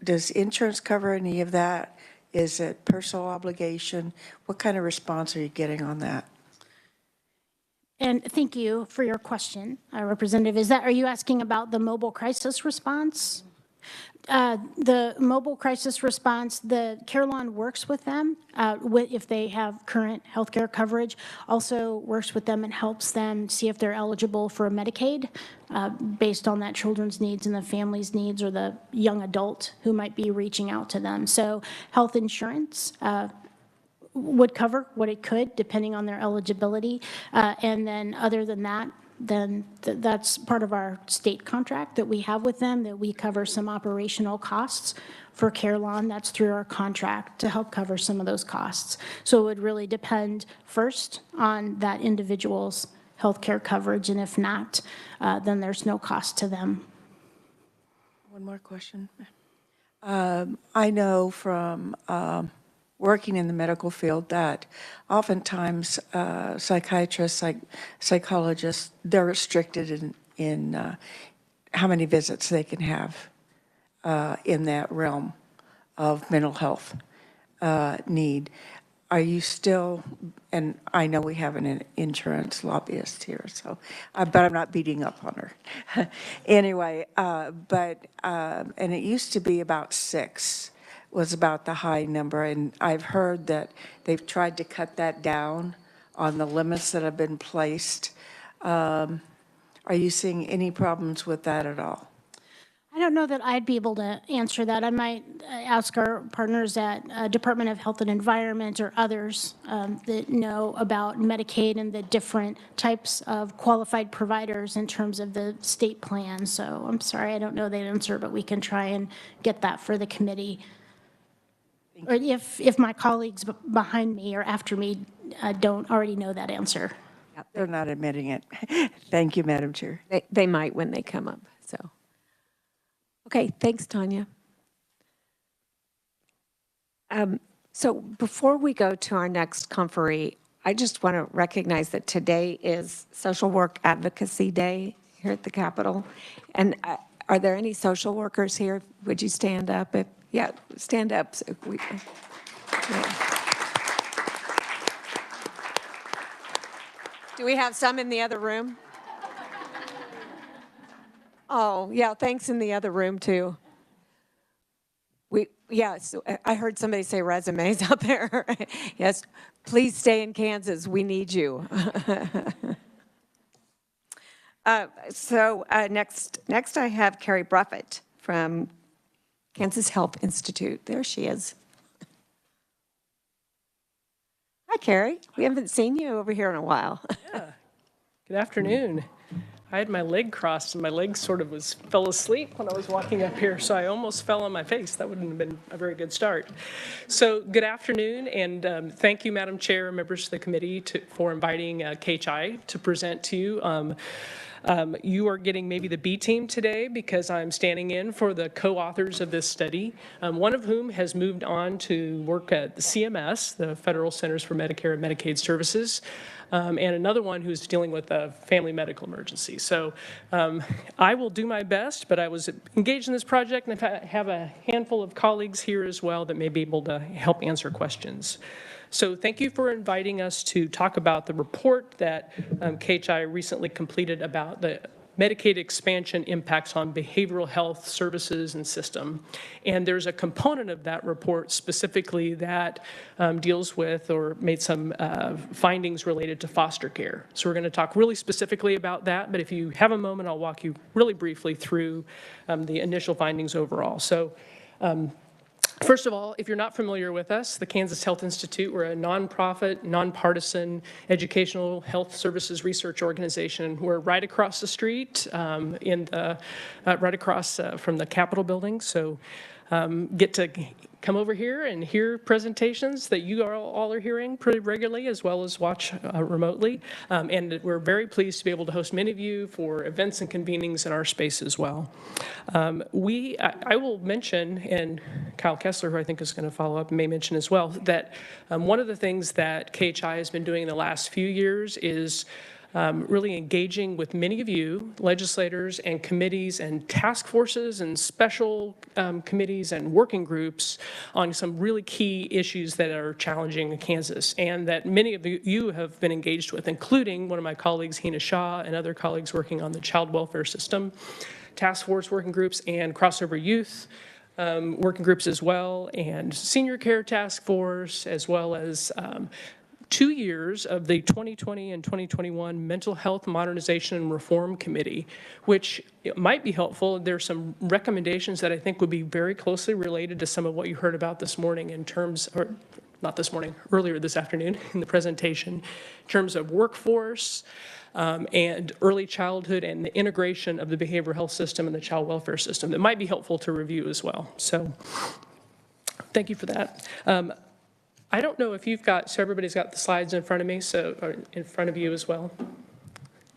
does insurance cover any of that? Is it personal obligation? What kind of response are you getting on that? And thank you for your question, Representative. Are you asking about the mobile crisis response? The mobile crisis response, the Carelon works with them if they have current healthcare coverage, also works with them and helps them see if they're eligible for Medicaid based on that children's needs and the family's needs or the young adult who might be reaching out to them. So health insurance would cover what it could depending on their eligibility. And then other than that, then that's part of our state contract that we have with them, that we cover some operational costs for Carelon. That's through our contract to help cover some of those costs. So it would really depend first on that individual's healthcare coverage, and if not, then there's no cost to them. One more question. I know from working in the medical field that oftentimes psychiatrists, psychologists, they're restricted in how many visits they can have in that realm of mental health need. Are you still, and I know we have an insurance lobbyist here, so, but I'm not beating up on her. Anyway, and it used to be about 6 was about the high number, and I've heard that they've tried to cut that down on the limits that have been placed. Are you seeing any problems with that at all? I don't know that I'd be able to answer that. I might ask our partners at Department of Health and Environment or others that know about Medicaid and the different types of qualified providers in terms of the state plan. So I'm sorry, I don't know the answer, but we can try and get that for the committee. Or if my colleagues behind me or after me don't already know that answer. They're not admitting it. Thank you, Madam Chair. They might when they come up, so. Okay, thanks, Tanya. So before we go to our next conferee, I just want to recognize that today is Social Work Advocacy Day here at the Capitol. And are there any social workers here? Would you stand up? Yeah, stand up. So Do we have some in the other room? Oh, yeah, thanks in the other room, too. Yes, I heard somebody say resumes out there. Yes, please stay in Kansas. We need you. Next I have Carrie Bruffett from Kansas Health Institute. There she is. Hi, Carrie. We haven't seen you over here in a while. Yeah. Good afternoon. I had my leg crossed and my leg sort of fell asleep when I was walking up here, so I almost fell on my face. That wouldn't have been a very good start. So good afternoon, and thank you, Madam Chair and members of the committee for inviting KHI to present to you. You are getting maybe the B team today because I'm standing in for the co-authors of this study, one of whom has moved on to work at the CMS, the Federal Centers for Medicare and Medicaid Services, and another one who's dealing with a family medical emergency. So I will do my best, but I was engaged in this project and I have a handful of colleagues here as well that may be able to help answer questions. So thank you for inviting us to talk about the report that KHI recently completed about the Medicaid expansion impacts on behavioral health services and system. And there's a component of that report specifically that deals with or made some findings related to foster care. So we're going to talk really specifically about that, but if you have a moment, I'll walk you really briefly through the initial findings overall. So first of all, if you're not familiar with us, the Kansas Health Institute, we're a nonprofit, nonpartisan educational health services research organization. We're right across the street, right across from the Capitol building. So get to come over here and hear presentations that you all are hearing pretty regularly, as well as watch remotely. And we're very pleased to be able to host many of you for events and convenings in our space as well. I will mention, and Kyle Kessler, who I think is going to follow up, may mention as well, that one of the things that KHI has been doing in the last few years is really engaging with many of you, legislators and committees and task forces and special committees and working groups on some really key issues that are challenging in Kansas and that many of you have been engaged with, including one of my colleagues, Hina Shah, and other colleagues working on the child welfare system, task force working groups and crossover youth working groups as well, and senior care task force, as well as 2 years of the 2020 and 2021 Mental Health Modernization and Reform Committee, which might be helpful. There's some recommendations that I think would be very closely related to some of what you heard about this morning in terms, or not this morning, earlier this afternoon in the presentation, in terms of workforce and early childhood and the integration of the behavioral health system and the child welfare system that might be helpful to review as well. So thank you for that. I don't know if you've got, so everybody's got the slides in front of me, so, or in front of you as well.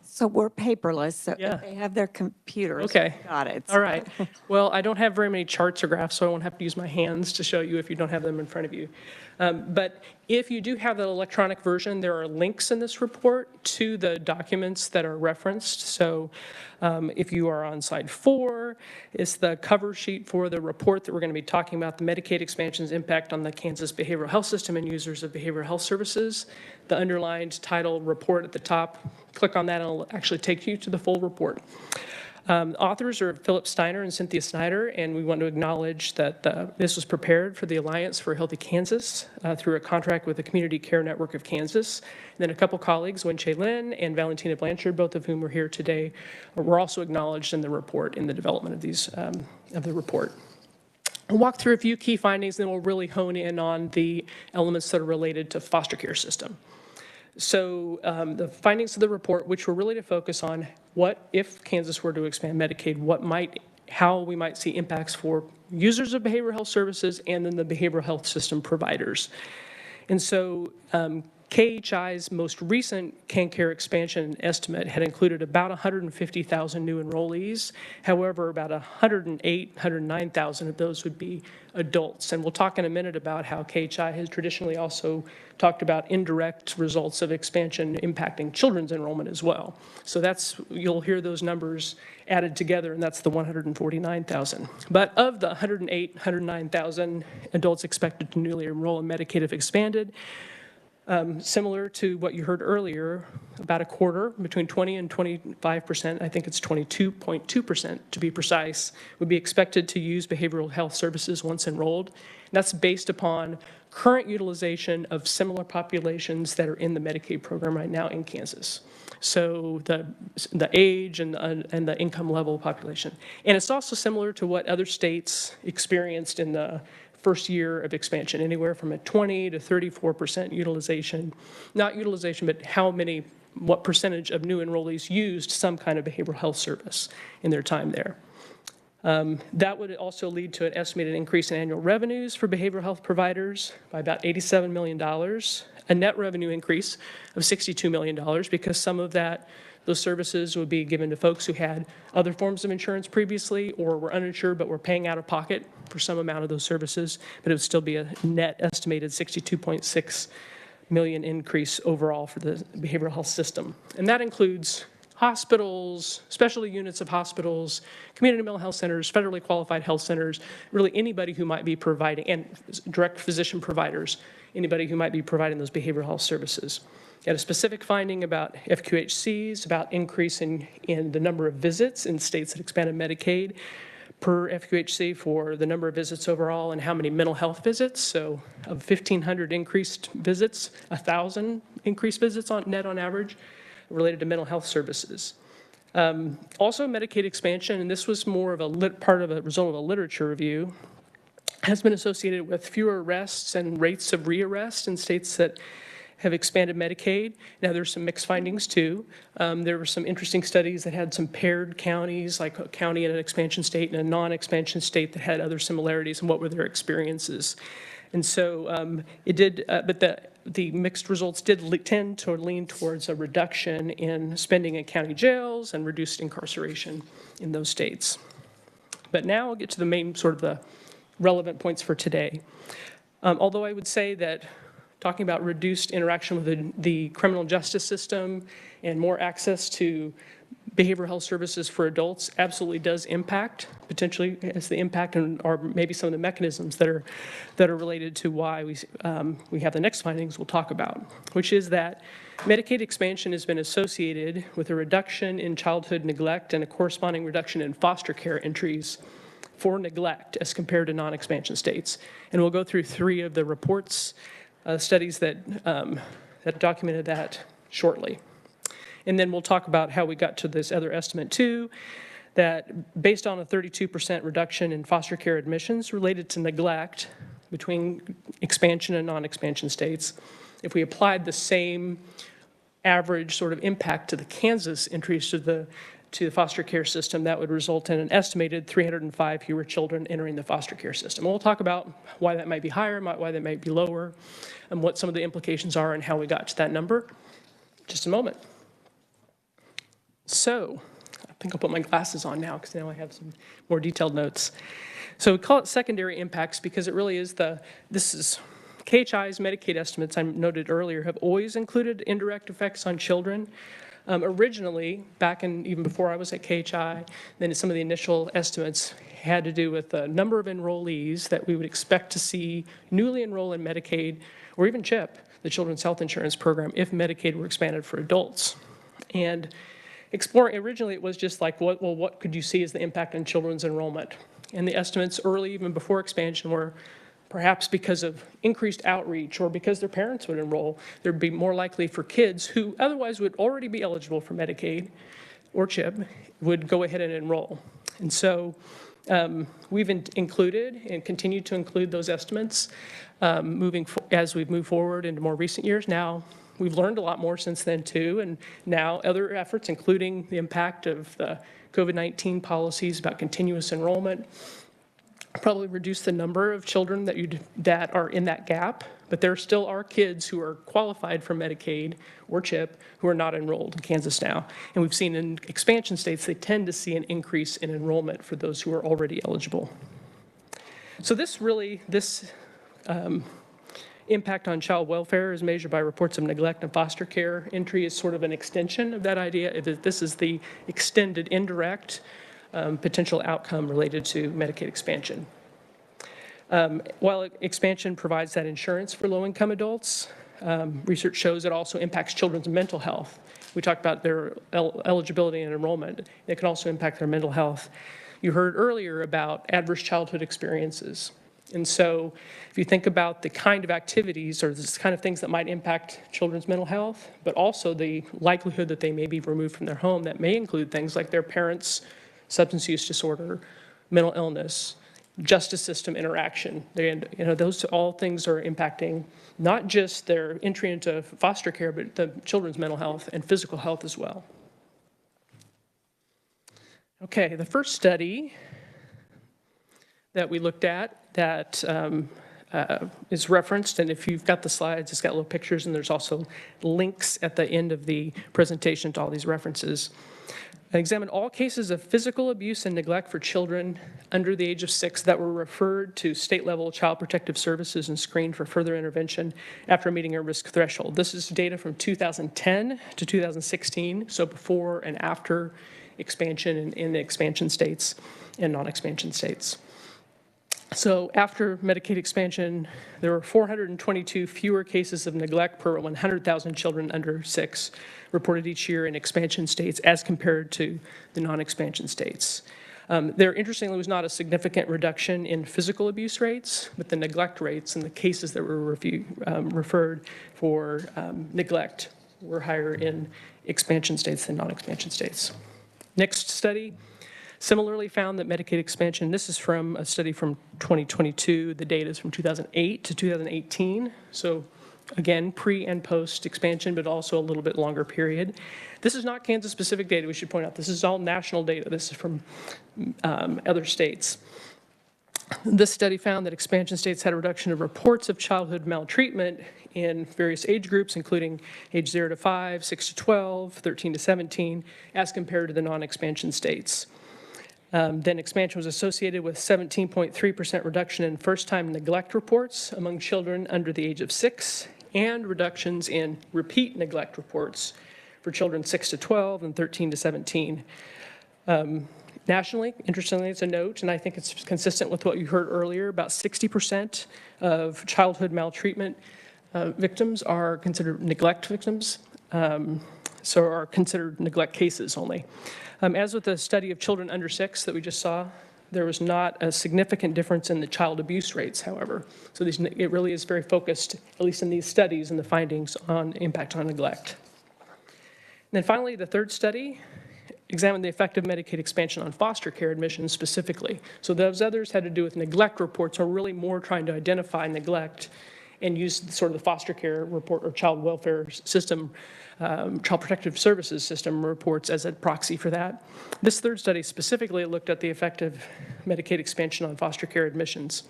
So we're paperless, so Yeah. if they have their computers. Okay. Got it. All right. Well, I don't have very many charts or graphs, so I won't have to use my hands to show you if you don't have them in front of you. But if you do have the electronic version, there are links in this report to the documents that are referenced. So if you are on slide 4, it's the cover sheet for the report that we're going to be talking about, the Medicaid expansion's impact on the Kansas behavioral health system and users of behavioral health services. The underlined title report at the top, click on that and it'll actually take you to the full report. Authors are Philip Steiner and Cynthia Snyder, and we want to acknowledge that this was prepared for the Alliance for a Healthy Kansas through a contract with the Community Care Network of Kansas. And then a couple colleagues, Wen-Che Lin and Valentina Blanchard, both of whom are here today, were also acknowledged in the report, in the development of these of the report. I'll walk through a few key findings, then we'll really hone in on the elements that are related to foster care system. So the findings of the report, which were really to focus on what, if Kansas were to expand Medicaid, how we might see impacts for users of behavioral health services and then the behavioral health system providers. And so KHI's most recent CanCare expansion estimate had included about 150,000 new enrollees. However, about 109,000 of those would be adults. And we'll talk in a minute about how KHI has traditionally also talked about indirect results of expansion impacting children's enrollment as well. So you'll hear those numbers added together, and that's the 149,000. But of the 109,000 adults expected to newly enroll in Medicaid if expanded, similar to what you heard earlier, about a quarter, between 20 and 25%, I think it's 22.2% to be precise, would be expected to use behavioral health services once enrolled. And that's based upon current utilization of similar populations that are in the Medicaid program right now in Kansas. So the age and the income level population. And it's also similar to what other states experienced in the first year of expansion, anywhere from a 20 to 34% utilization, not utilization, but what percentage of new enrollees used some kind of behavioral health service in their time there. That would also lead to an estimated increase in annual revenues for behavioral health providers by about $87 million, a net revenue increase of $62 million because some of those services would be given to folks who had other forms of insurance previously or were uninsured but were paying out of pocket for some amount of those services, but it would still be a net estimated $62.6 million increase overall for the behavioral health system. And that includes hospitals, specialty units of hospitals, community mental health centers, federally qualified health centers, really anybody who might be providing, and direct physician providers, anybody who might be providing those behavioral health services. You had a specific finding about FQHCs, about increase in the number of visits in states that expanded Medicaid per FQHC for the number of visits overall and how many mental health visits. So of 1,500 increased visits, 1,000 increased visits net on average related to mental health services. Also Medicaid expansion, and this was more of a part of a result of a literature review, has been associated with fewer arrests and rates of rearrest in states that have expanded Medicaid. Now there's some mixed findings too. There were some interesting studies that had some paired counties, like a county in an expansion state and a non-expansion state that had other similarities and what were their experiences. And so it did, but the mixed results did tend to lean towards a reduction in spending in county jails and reduced incarceration in those states. But now I'll get to the main sort of the relevant points for today. Although I would say that talking about reduced interaction with the criminal justice system and more access to behavioral health services for adults absolutely does impact, potentially has the impact, and or maybe some of the mechanisms that are related to why we have the next findings we'll talk about, which is that Medicaid expansion has been associated with a reduction in childhood neglect and a corresponding reduction in foster care entries for neglect as compared to non-expansion states. And we'll go through 3 of the reports, studies that documented that shortly. And then we'll talk about how we got to this other estimate too, that based on a 32% reduction in foster care admissions related to neglect between expansion and non-expansion states, if we applied the same average sort of impact to the Kansas entries to the foster care system, that would result in an estimated 305 fewer children entering the foster care system. And we'll talk about why that might be higher, why that might be lower, and what some of the implications are and how we got to that number. Just a moment. So, I think I'll put my glasses on now because now I have some more detailed notes. So we call it secondary impacts because it really is KHI's Medicaid estimates I noted earlier have always included indirect effects on children. Originally, back in even before I was at KHI, then some of the initial estimates had to do with the number of enrollees that we would expect to see newly enroll in Medicaid or even CHIP, the Children's Health Insurance Program, if Medicaid were expanded for adults. And originally it was just like, what could you see as the impact on children's enrollment? And the estimates early, even before expansion, were perhaps because of increased outreach or because their parents would enroll, there'd be more likely for kids who otherwise would already be eligible for Medicaid or CHIP would go ahead and enroll. And so we've included and continue to include those estimates as we've moved forward into more recent years. Now, we've learned a lot more since then too, and now other efforts, including the impact of the COVID-19 policies about continuous enrollment, probably reduce the number of children that are in that gap, but there still are kids who are qualified for Medicaid or CHIP who are not enrolled in Kansas now. And we've seen in expansion states, they tend to see an increase in enrollment for those who are already eligible. So this impact on child welfare is measured by reports of neglect and foster care entry is sort of an extension of that idea. This is the extended indirect potential outcome related to Medicaid expansion. While expansion provides that insurance for low-income adults, research shows it also impacts children's mental health. We talked about their eligibility and enrollment. It can also impact their mental health. You heard earlier about adverse childhood experiences. And so if you think about the kind of activities or the kind of things that might impact children's mental health, but also the likelihood that they may be removed from their home, that may include things like their parents' substance use disorder, mental illness, justice system interaction. Those all things are impacting not just their entry into foster care, but the children's mental health and physical health as well. Okay, the first study that we looked at that is referenced, and if you've got the slides, it's got little pictures, and there's also links at the end of the presentation to all these references. I examined all cases of physical abuse and neglect for children under the age of 6 that were referred to state-level child protective services and screened for further intervention after meeting a risk threshold. This is data from 2010 to 2016, so before and after expansion in the expansion states and non-expansion states. So after Medicaid expansion, there were 422 fewer cases of neglect per 100,000 children under 6 reported each year in expansion states as compared to the non-expansion states. There, interestingly, was not a significant reduction in physical abuse rates, but the neglect rates and the cases that were referred for neglect were higher in expansion states than non-expansion states. Next study similarly found that Medicaid expansion, this is from a study from 2022, the data is from 2008 to 2018, so again, pre and post expansion, but also a little bit longer period. This is not Kansas-specific data, we should point out. This is all national data. This is from other states. This study found that expansion states had a reduction of reports of childhood maltreatment in various age groups, including age 0 to 5, 6 to 12, 13 to 17, as compared to the non-expansion states. Then expansion was associated with 17.3% reduction in first-time neglect reports among children under the age of 6, and reductions in repeat neglect reports for children 6 to 12 and 13 to 17. Nationally, interestingly, it's a note, and I think it's consistent with what you heard earlier, about 60% of childhood maltreatment victims are considered neglect victims, so are considered neglect cases only. As with the study of children under 6 that we just saw, there was not a significant difference in the child abuse rates, however. So it really is very focused, at least in these studies and the findings, on impact on neglect. And then finally, the third study examined the effect of Medicaid expansion on foster care admissions specifically. So those others had to do with neglect reports, or really more trying to identify neglect and use sort of the foster care report or child welfare system, child protective services system reports as a proxy for that. This third study specifically looked at the effect of Medicaid expansion on foster care admissions.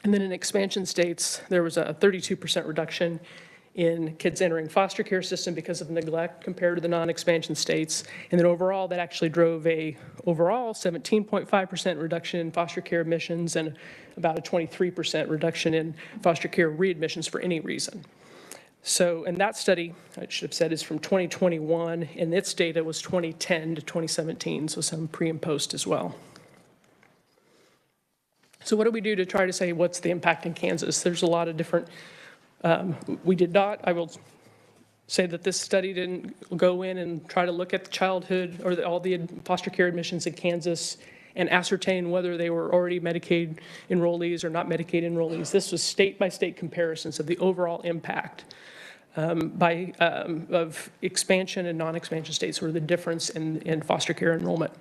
And then in expansion states, there was a 32% reduction in kids entering foster care system because of neglect compared to the non-expansion states. And then overall, that actually drove a overall 17.5% reduction in foster care admissions and about a 23% reduction in foster care readmissions for any reason. So, and that study, I should have said, is from 2021, and its data was 2010 to 2017, so some pre and post as well. So what do we do to try to say what's the impact in Kansas? There's a lot of different we did not, I will say that this study didn't go in and try to look at the childhood or all the foster care admissions in Kansas and ascertain whether they were already Medicaid enrollees or not Medicaid enrollees. This was state-by-state comparisons of the overall impact of expansion and non-expansion states, or the difference in foster care enrollment.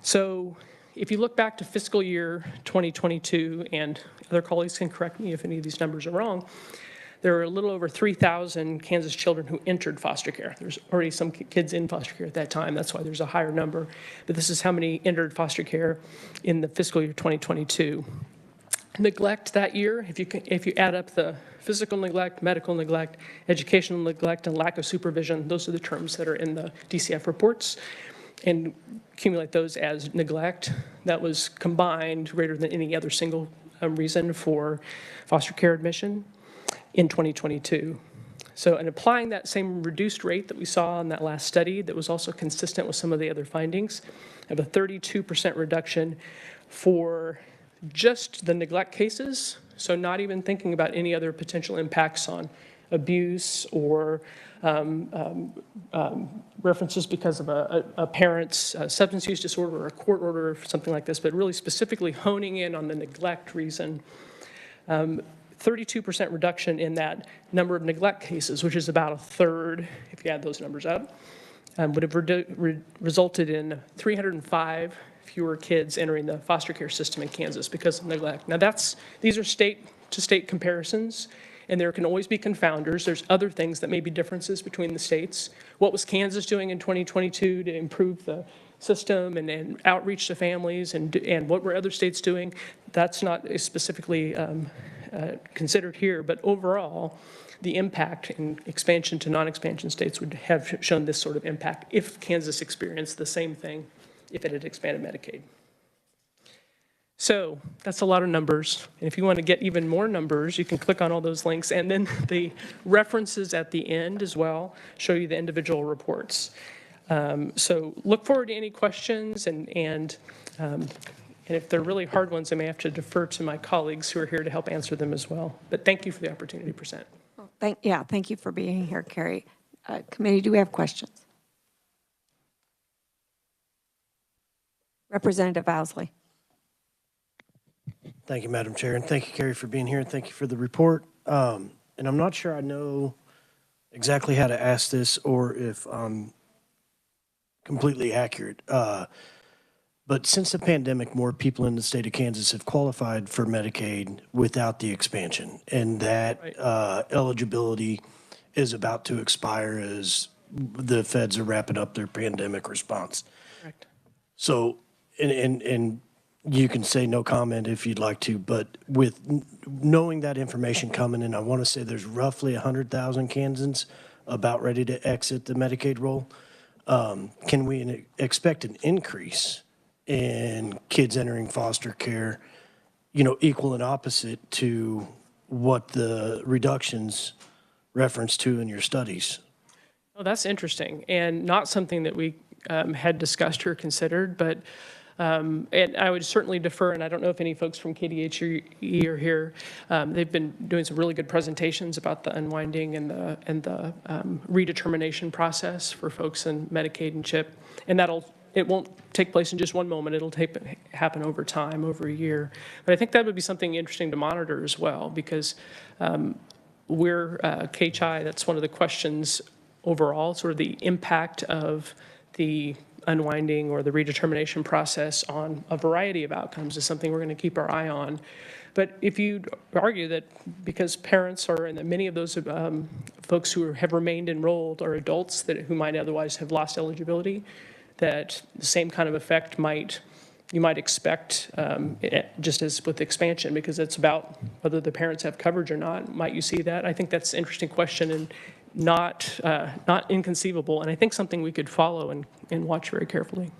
So if you look back to fiscal year 2022, and other colleagues can correct me if any of these numbers are wrong, there were a little over 3,000 Kansas children who entered foster care. There's already some kids in foster care at that time. That's why there's a higher number. But this is how many entered foster care in the fiscal year 2022. Neglect that year, if you add up the physical neglect, medical neglect, educational neglect, and lack of supervision, those are the terms that are in the DCF reports, and accumulate those as neglect, that was combined greater than any other single reason for foster care admission in 2022. So, and applying that same reduced rate that we saw in that last study that was also consistent with some of the other findings, of a 32% reduction for just the neglect cases, so not even thinking about any other potential impacts on abuse or references because of a parent's substance use disorder or a court order or something like this, but really specifically honing in on the neglect reason. 32% reduction in that number of neglect cases, which is about a third, if you add those numbers up, would have resulted in 305 fewer kids entering the foster care system in Kansas because of neglect. Now these are state-to-state comparisons, and there can always be confounders. There's other things that may be differences between the states. What was Kansas doing in 2022 to improve the system and outreach to families, and what were other states doing? That's not specifically considered here, but overall, the impact in expansion to non-expansion states would have shown this sort of impact if Kansas experienced the same thing if it had expanded Medicaid. So that's a lot of numbers. And if you want to get even more numbers, you can click on all those links. And then the references at the end as well show you the individual reports. So look forward to any questions, and if they're really hard ones, I may have to defer to my colleagues who are here to help answer them as well. But thank you for the opportunity to present. Well, thank you for being here, Carrie. Committee, do we have questions? Representative Owsley. Thank you, Madam Chair, and thank you, Carrie, for being here, and thank you for the report. And I'm not sure I know exactly how to ask this or if I'm completely accurate. But since the pandemic, more people in the state of Kansas have qualified for Medicaid without the expansion, and that eligibility is about to expire as the feds are wrapping up their pandemic response. Correct. So, and you can say no comment if you'd like to, but with knowing that information coming in, I want to say there's roughly 100,000 Kansans about ready to exit the Medicaid roll. Can we expect an increase in kids entering foster care, equal and opposite to what the reductions reference to in your studies? Oh, that's interesting, and not something that we had discussed or considered, but, and I would certainly defer, and I don't know if any folks from KDHE are here. They've been doing some really good presentations about the unwinding and the redetermination process for folks in Medicaid and CHIP, and it won't take place in just one moment. It'll happen over time, over a year. But I think that would be something interesting to monitor as well, because we're KHI, that's one of the questions overall, sort of the impact of the unwinding or the redetermination process on a variety of outcomes is something we're going to keep our eye on. But if you argue that because parents are, and that many of those folks who have remained enrolled are adults who might otherwise have lost eligibility, that the same kind of effect you might expect just as with expansion, because it's about whether the parents have coverage or not. Might you see that? I think that's an interesting question and not inconceivable, and I think something we could follow and watch very carefully.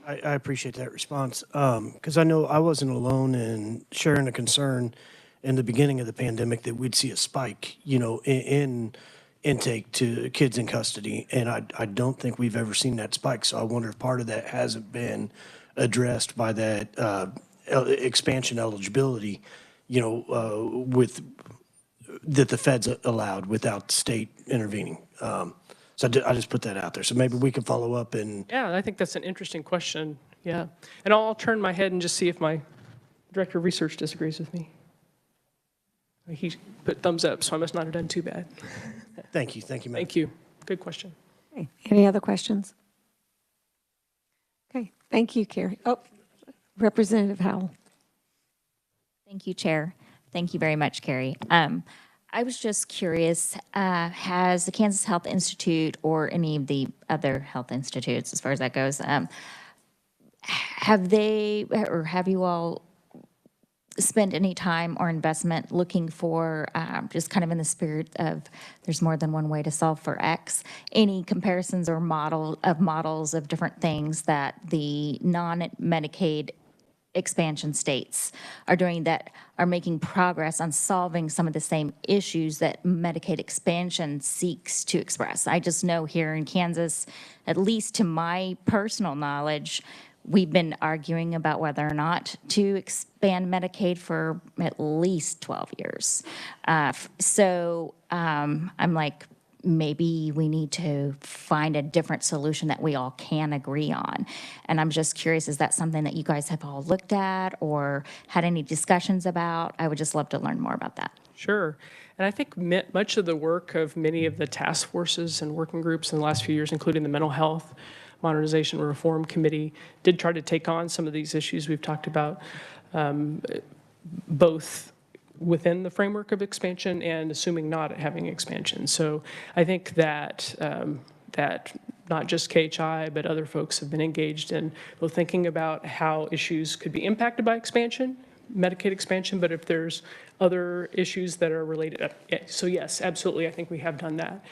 I appreciate that response, because I know I wasn't alone in sharing a concern in the beginning of the pandemic that we'd see a spike, in intake to kids in custody, and I don't think we've ever seen that spike. So I wonder if part of that hasn't been addressed by that expansion eligibility, with that the feds allowed without state intervening. So I just put that out there. So maybe we can follow up and. Yeah, I think that's an interesting question. Yeah. And I'll turn my head and just see if my director of research disagrees with me. He put thumbs up, so I must not have done too bad. Thank you. Thank you, Madam. Thank you. Good question. Okay. Any other questions? Okay, thank you, Carrie. Oh, Representative Howell. Thank you, Chair. Thank you very much, Carrie. I was just curious, has the Kansas Health Institute or any of the other health institutes, as far as that goes, have you all spent any time or investment looking for, just kind of in the spirit of there's more than one way to solve for X, any comparisons or models of different things that the non-Medicaid expansion states are doing that are making progress on solving some of the same issues that Medicaid expansion seeks to express? I just know here in Kansas, at least to my personal knowledge, we've been arguing about whether or not to expand Medicaid for at least 12 years. So I'm like, maybe we need to find a different solution that we all can agree on. And I'm just curious, is that something that you guys have all looked at or had any discussions about? I would just love to learn more about that. Sure. And I think much of the work of many of the task forces and working groups in the last few years, including the Mental Health Modernization and Reform Committee, did try to take on some of these issues we've talked about, both within the framework of expansion and assuming not having expansion. So I think that that not just KHI, but other folks have been engaged in both thinking about how issues could be impacted by expansion, Medicaid expansion, but if there's other issues that are related. So yes, absolutely, I think we have done that.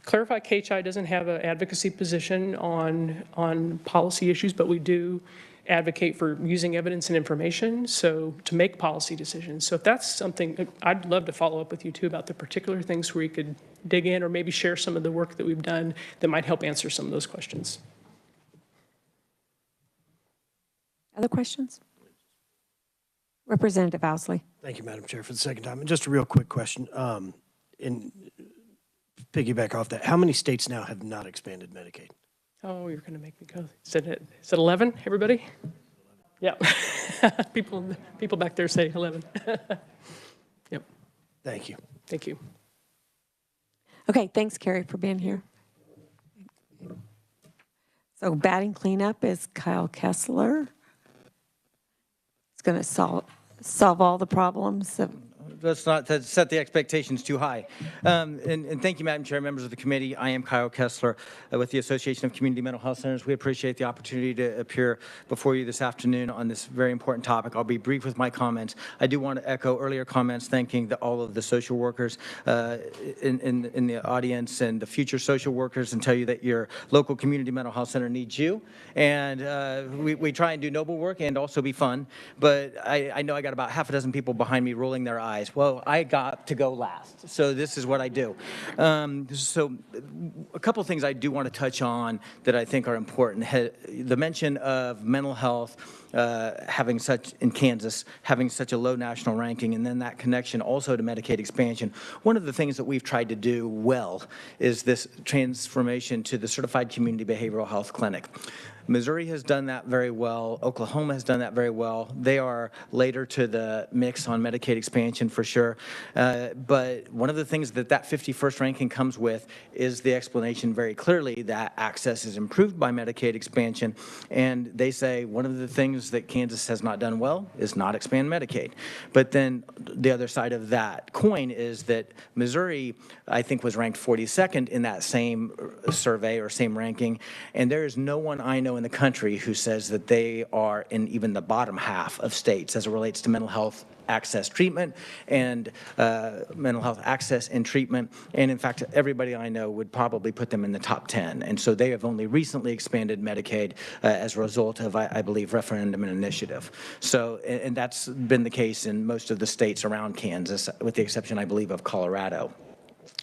Clarify, KHI doesn't have an advocacy position on policy issues, but we do advocate for using evidence and information to make policy decisions. So if that's something, I'd love to follow up with you too about the particular things where you could dig in or maybe share some of the work that we've done that might help answer some of those questions. Other questions? Representative Ousley. Thank you, Madam Chair, for the second time. And just a real quick question, and piggyback off that, how many states now have not expanded Medicaid? Oh, you're going to make me go. Is it 11, everybody? Yeah. people back there say 11. Yep. Thank you. Thank you. Okay, thanks, Carrie, for being here. So batting cleanup is Kyle Kessler. It's going to solve all the problems of. Let's not set the expectations too high. And thank you, Madam Chair, members of the committee. I am Kyle Kessler with the Association of Community Mental Health Centers. We appreciate the opportunity to appear before you this afternoon on this very important topic. I'll be brief with my comments. I do want to echo earlier comments thanking all of the social workers in the audience and the future social workers, and tell you that your local community mental health center needs you. And we try and do noble work and also be fun. But I know I got about half a dozen people behind me rolling their eyes last. Well, I got to go last, so this is what I do. So a couple of things I do want to touch on that I think are important. The mention of mental health in Kansas, having such a low national ranking, and then that connection also to Medicaid expansion. One of the things that we've tried to do well is this transformation to the Certified Community Behavioral Health Clinic. Missouri has done that very well. Oklahoma has done that very well. They are later to the mix on Medicaid expansion for sure. But one of the things that 51st ranking comes with is the explanation very clearly that access is improved by Medicaid expansion. And they say one of the things that Kansas has not done well is not expand Medicaid. But then the other side of that coin is that Missouri, I think, was ranked 42nd in that same survey or same ranking. And there is no one I know in the country who says that they are in even the bottom half of states as it relates to mental health access treatment and mental health access and treatment. And in fact, everybody I know would probably put them in the top 10. And so they have only recently expanded Medicaid as a result of, I believe, referendum and initiative. So, and that's been the case in most of the states around Kansas, with the exception, I believe, of Colorado.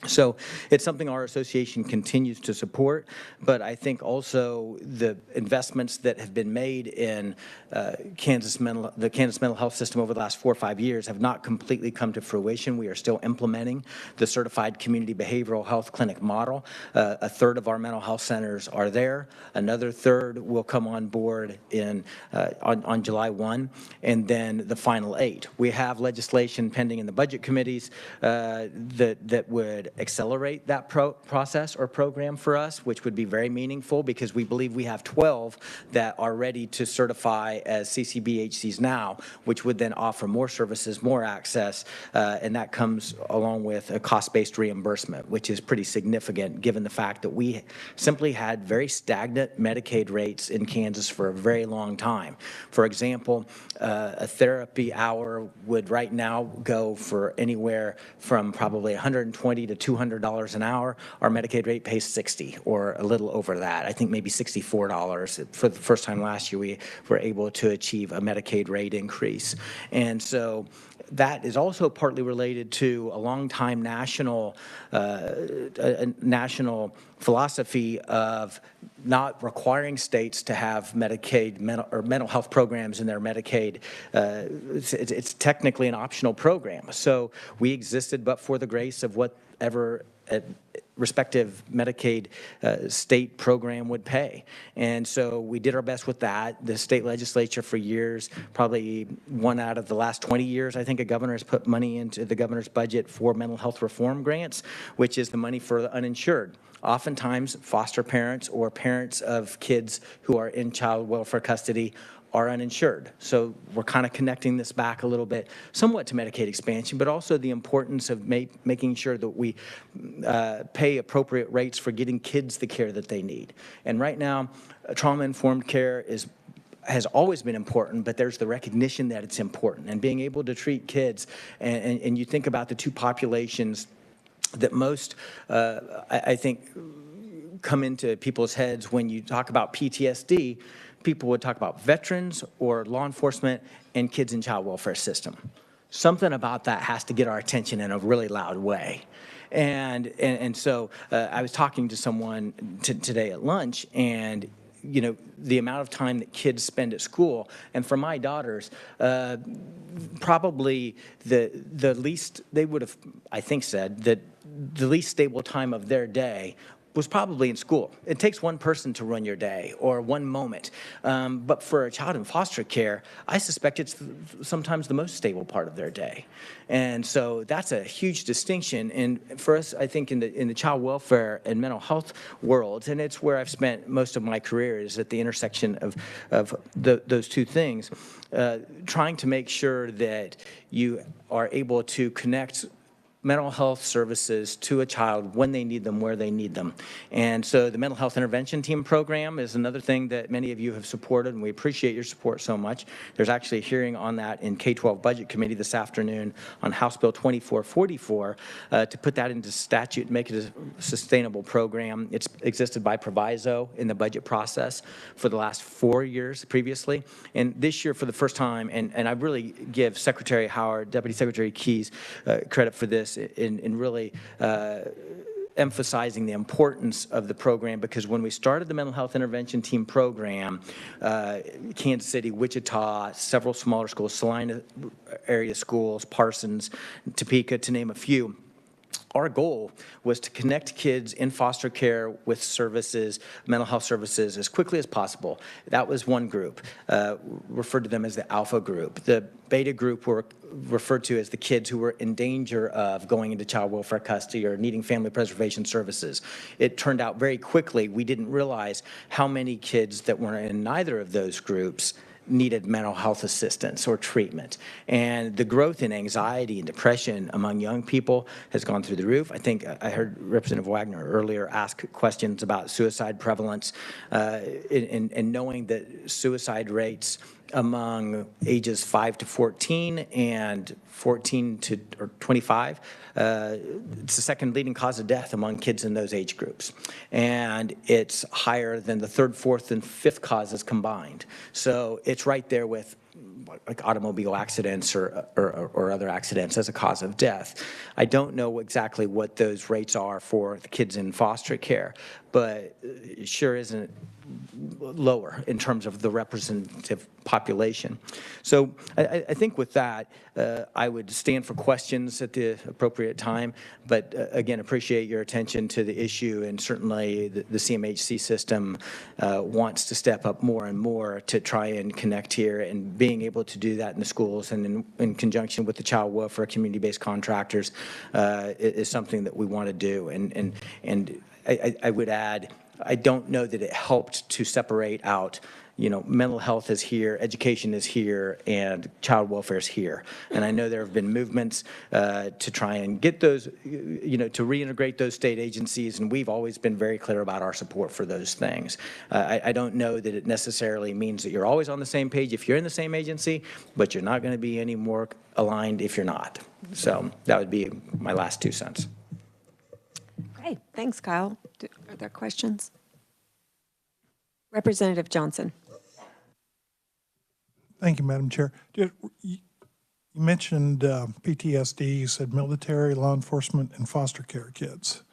So it's something our association continues to support, but I think also the investments that have been made in the Kansas mental health system over the last 4 or 5 years have not completely come to fruition. We are still implementing the Certified Community Behavioral Health Clinic model. A third of our mental health centers are there. Another third will come on board on July 1, and then the final 8. We have legislation pending in the budget committees that would accelerate that process or program for us, which would be very meaningful because we believe we have 12 that are ready to certify as CCBHCs now, which would then offer more services, more access, and that comes along with a cost-based reimbursement, which is pretty significant given the fact that we simply had very stagnant Medicaid rates in Kansas for a very long time. For example, a therapy hour would right now go for anywhere from probably $120 to $200 an hour. Our Medicaid rate pays $60 or a little over that. I think maybe $64. For the first time last year, we were able to achieve a Medicaid rate increase. And so that is also partly related to a long-time national philosophy of not requiring states to have Medicaid mental health programs in their Medicaid. It's technically an optional program. So we existed but for the grace of whatever respective Medicaid state program would pay. And so we did our best with that. The state legislature for years, probably one out of the last 20 years, I think a governor has put money into the governor's budget for mental health reform grants, which is the money for the uninsured. Oftentimes, foster parents or parents of kids who are in child welfare custody are uninsured. So we're kind of connecting this back a little bit, somewhat to Medicaid expansion, but also the importance of making sure that we pay appropriate rates for getting kids the care that they need. And right now, trauma-informed care has always been important, but there's the recognition that it's important. And being able to treat kids, and you think about the two populations that most, I think, come into people's heads when you talk about PTSD. People would talk about veterans or law enforcement and kids in child welfare system. Something about that has to get our attention in a really loud way. And so I was talking to someone today at lunch, and you know, the amount of time that kids spend at school, and for my daughters, probably the least, they would have, I think, said that the least stable time of their day was probably in school. It takes one person to run your day or one moment. But for a child in foster care, I suspect it's sometimes the most stable part of their day. And so that's a huge distinction. And for us, I think in the child welfare and mental health worlds, and it's where I've spent most of my career, is at the intersection of those two things, trying to make sure that you are able to connect mental health services to a child when they need them, where they need them. And so the Mental Health Intervention Team program is another thing that many of you have supported, and we appreciate your support so much. There's actually a hearing on that in K-12 Budget Committee this afternoon on House Bill 2444 to put that into statute and make it a sustainable program. It's existed by proviso in the budget process for the last 4 years previously. And this year, for the first time, and I really give Secretary Howard, Deputy Secretary Keys credit for this in really emphasizing the importance of the program, because when we started the Mental Health Intervention Team program, Kansas City, Wichita, several smaller schools, Salina area schools, Parsons, Topeka, to name a few, our goal was to connect kids in foster care with services, mental health services, as quickly as possible. That was one group, referred to them as the alpha group. The beta group were referred to as the kids who were in danger of going into child welfare custody or needing family preservation services. It turned out very quickly we didn't realize how many kids that were in neither of those groups needed mental health assistance or treatment. And the growth in anxiety and depression among young people has gone through the roof. I think I heard Representative Wagner earlier ask questions about suicide prevalence, and knowing that suicide rates among ages 5 to 14 and 14 to 25, it's the second leading cause of death among kids in those age groups. And it's higher than the third, fourth, and fifth causes combined. So it's right there with like automobile accidents or other accidents as a cause of death. I don't know exactly what those rates are for the kids in foster care, but it sure isn't lower in terms of the representative population. So I think with that, I would stand for questions at the appropriate time, but again, appreciate your attention to the issue, and certainly the CMHC system wants to step up more and more to try and connect here, and being able to do that in the schools and in conjunction with the child welfare community-based contractors is something that we want to do. And I would add, I don't know that it helped to separate out, mental health is here, education is here, and child welfare is here. And I know there have been movements to try and get those, to reintegrate those state agencies, and we've always been very clear about our support for those things. I don't know that it necessarily means that you're always on the same page if you're in the same agency, but you're not going to be any more aligned if you're not. So that would be my last 2 cents. Great, thanks, Kyle. Are there questions? Representative Johnson. Thank you, Madam Chair. You mentioned PTSD. You said military, law enforcement, and foster care kids.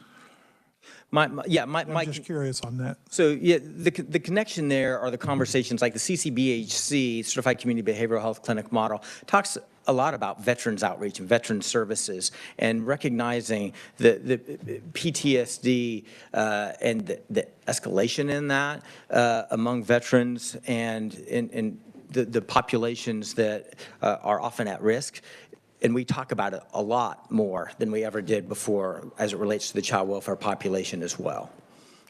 I'm just curious on that. So yeah, the connection there are the conversations like the CCBHC, Certified Community Behavioral Health Clinic model, talks a lot about veterans outreach and veteran services, and recognizing the PTSD and the escalation in that among veterans and the populations that are often at risk. And we talk about it a lot more than we ever did before as it relates to the child welfare population as well.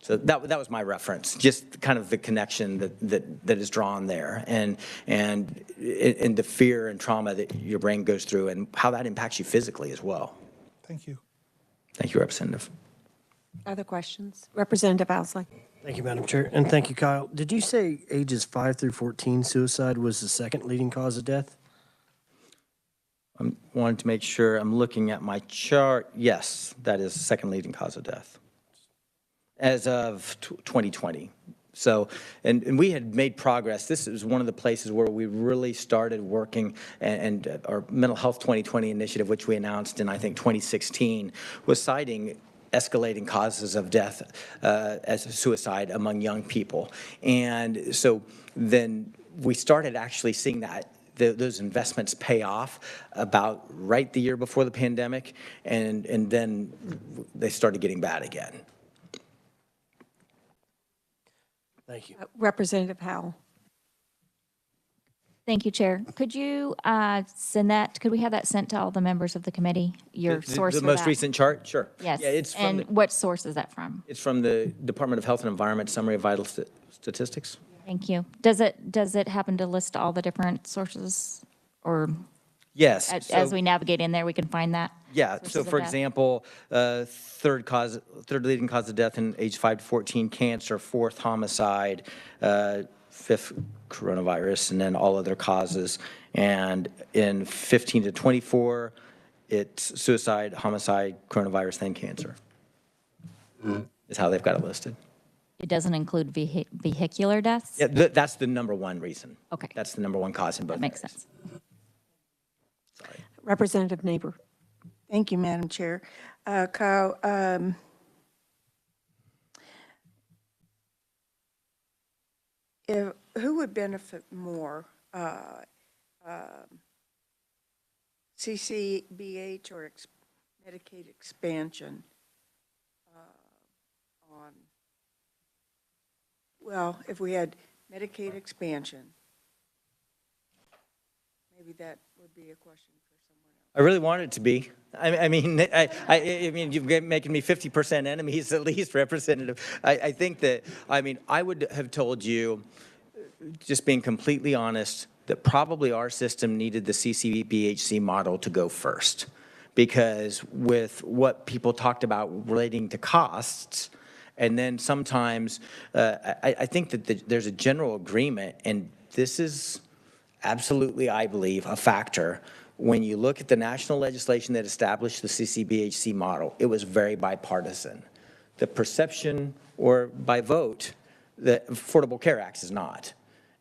So that was my reference, just kind of the connection that is drawn there, and the fear and trauma that your brain goes through and how that impacts you physically as well. Thank you. Thank you, Representative. Other questions? Representative Ousley. Thank you, Madam Chair, and thank you, Kyle. Did you say ages 5 through 14 suicide was the second leading cause of death? I wanted to make sure I'm looking at my chart. Yes, that is the second leading cause of death as of 2020. So, and we had made progress. This is one of the places where we really started working, and our Mental Health 2020 initiative, which we announced in, I think, 2016, was citing escalating causes of death as suicide among young people. And so then we started actually seeing that those investments pay off about right the year before the pandemic, and then they started getting bad again. Thank you. Representative Howell. Thank you, Chair. Could you send that, could we have that sent to all the members of the committee, your source The for most that? recent chart? Sure. Yes. Yeah, it's from and what source is that from? It's from the Department of Health and Environment Summary of Vital Statistics. Thank you. Does it happen to list all the different sources, or yes, as we navigate in there we can find that? Yeah, so versus a for death? example, third leading cause of death in age 5 to 14, cancer, fourth homicide, fifth coronavirus, and then all other causes. And in 15 to 24, it's suicide, homicide, coronavirus, then cancer. Is how they've got it listed. It doesn't include vehicular deaths? Yeah, that's the number one reason. Okay. That's the number one cause in both That makes areas. sense. Representative Neighbor. Thank you, Madam Chair. Kyle, who would benefit more, CCBH or Medicaid expansion on, well, if we had Medicaid expansion, maybe that would be a question for someone else. I really want it to be. I mean, you've been making me 50% enemies at least, Representative. I think that, I mean, I would have told you, just being completely honest, that probably our system needed the CCBHC model to go first. Because with what people talked about relating to costs, and then sometimes, I think that there's a general agreement, and this is absolutely, I believe, a factor. When you look at the national legislation that established the CCBHC model, it was very bipartisan. The perception, or by vote, the Affordable Care Act is not.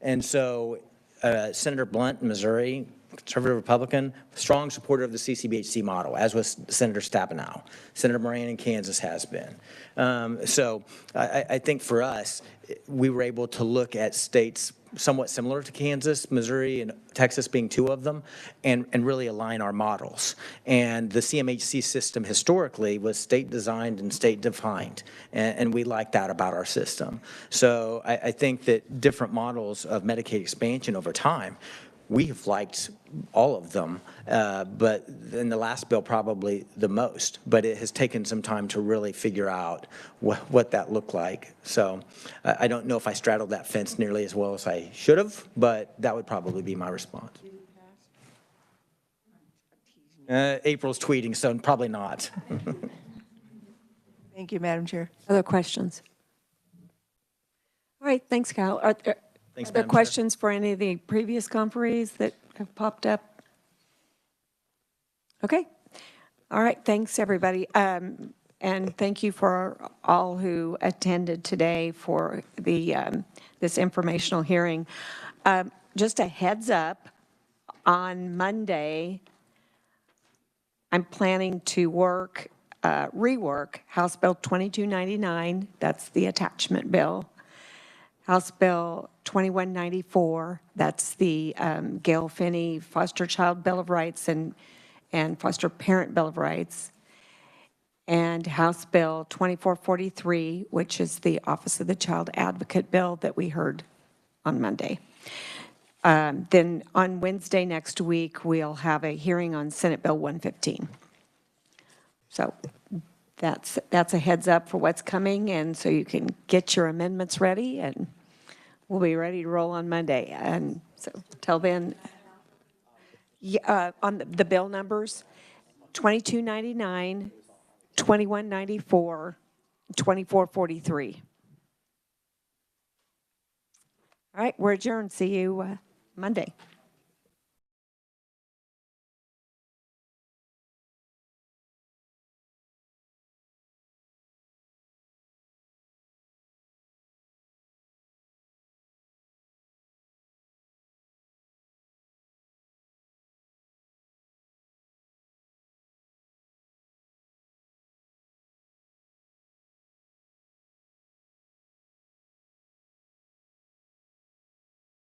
And so Senator Blunt in Missouri, conservative Republican, strong supporter of the CCBHC model, as was Senator Stabenow. Senator Moran in Kansas has been. So I think for us, we were able to look at states somewhat similar to Kansas, Missouri, and Texas being two of them, and really align our models. And the CMHC system historically was state designed and state defined, and we like that about our system. So I think that different models of Medicaid expansion over time, we have liked all of them, but in the last bill probably the most. But it has taken some time to really figure out what that looked like. So I don't know if I straddled that fence nearly as well as I should have, but that would probably be my response. April's tweeting, so probably not. Thank you, Madam Chair. Other questions? All right, thanks, Kyle. Are there Thanks, other Madam Chair. questions for any of the previous conferees that have popped up? Okay. All right, thanks, everybody. And thank you for all who attended today for the this informational hearing. Just a heads up, on Monday, I'm planning to rework House Bill 2299, that's the attachment bill. House Bill 2194, that's the Gail Finney Foster Child Bill of Rights and Foster Parent Bill of Rights. And House Bill 2443, which is the Office of the Child Advocate bill that we heard on Monday. Then on Wednesday next week, we'll have a hearing on Senate Bill 115. So that's a heads up for what's coming, and so you can get your amendments ready, and we'll be ready to roll on Monday. And so till then, on the bill numbers, 2299, 2194, 2443. All right, we're adjourned. See you Monday.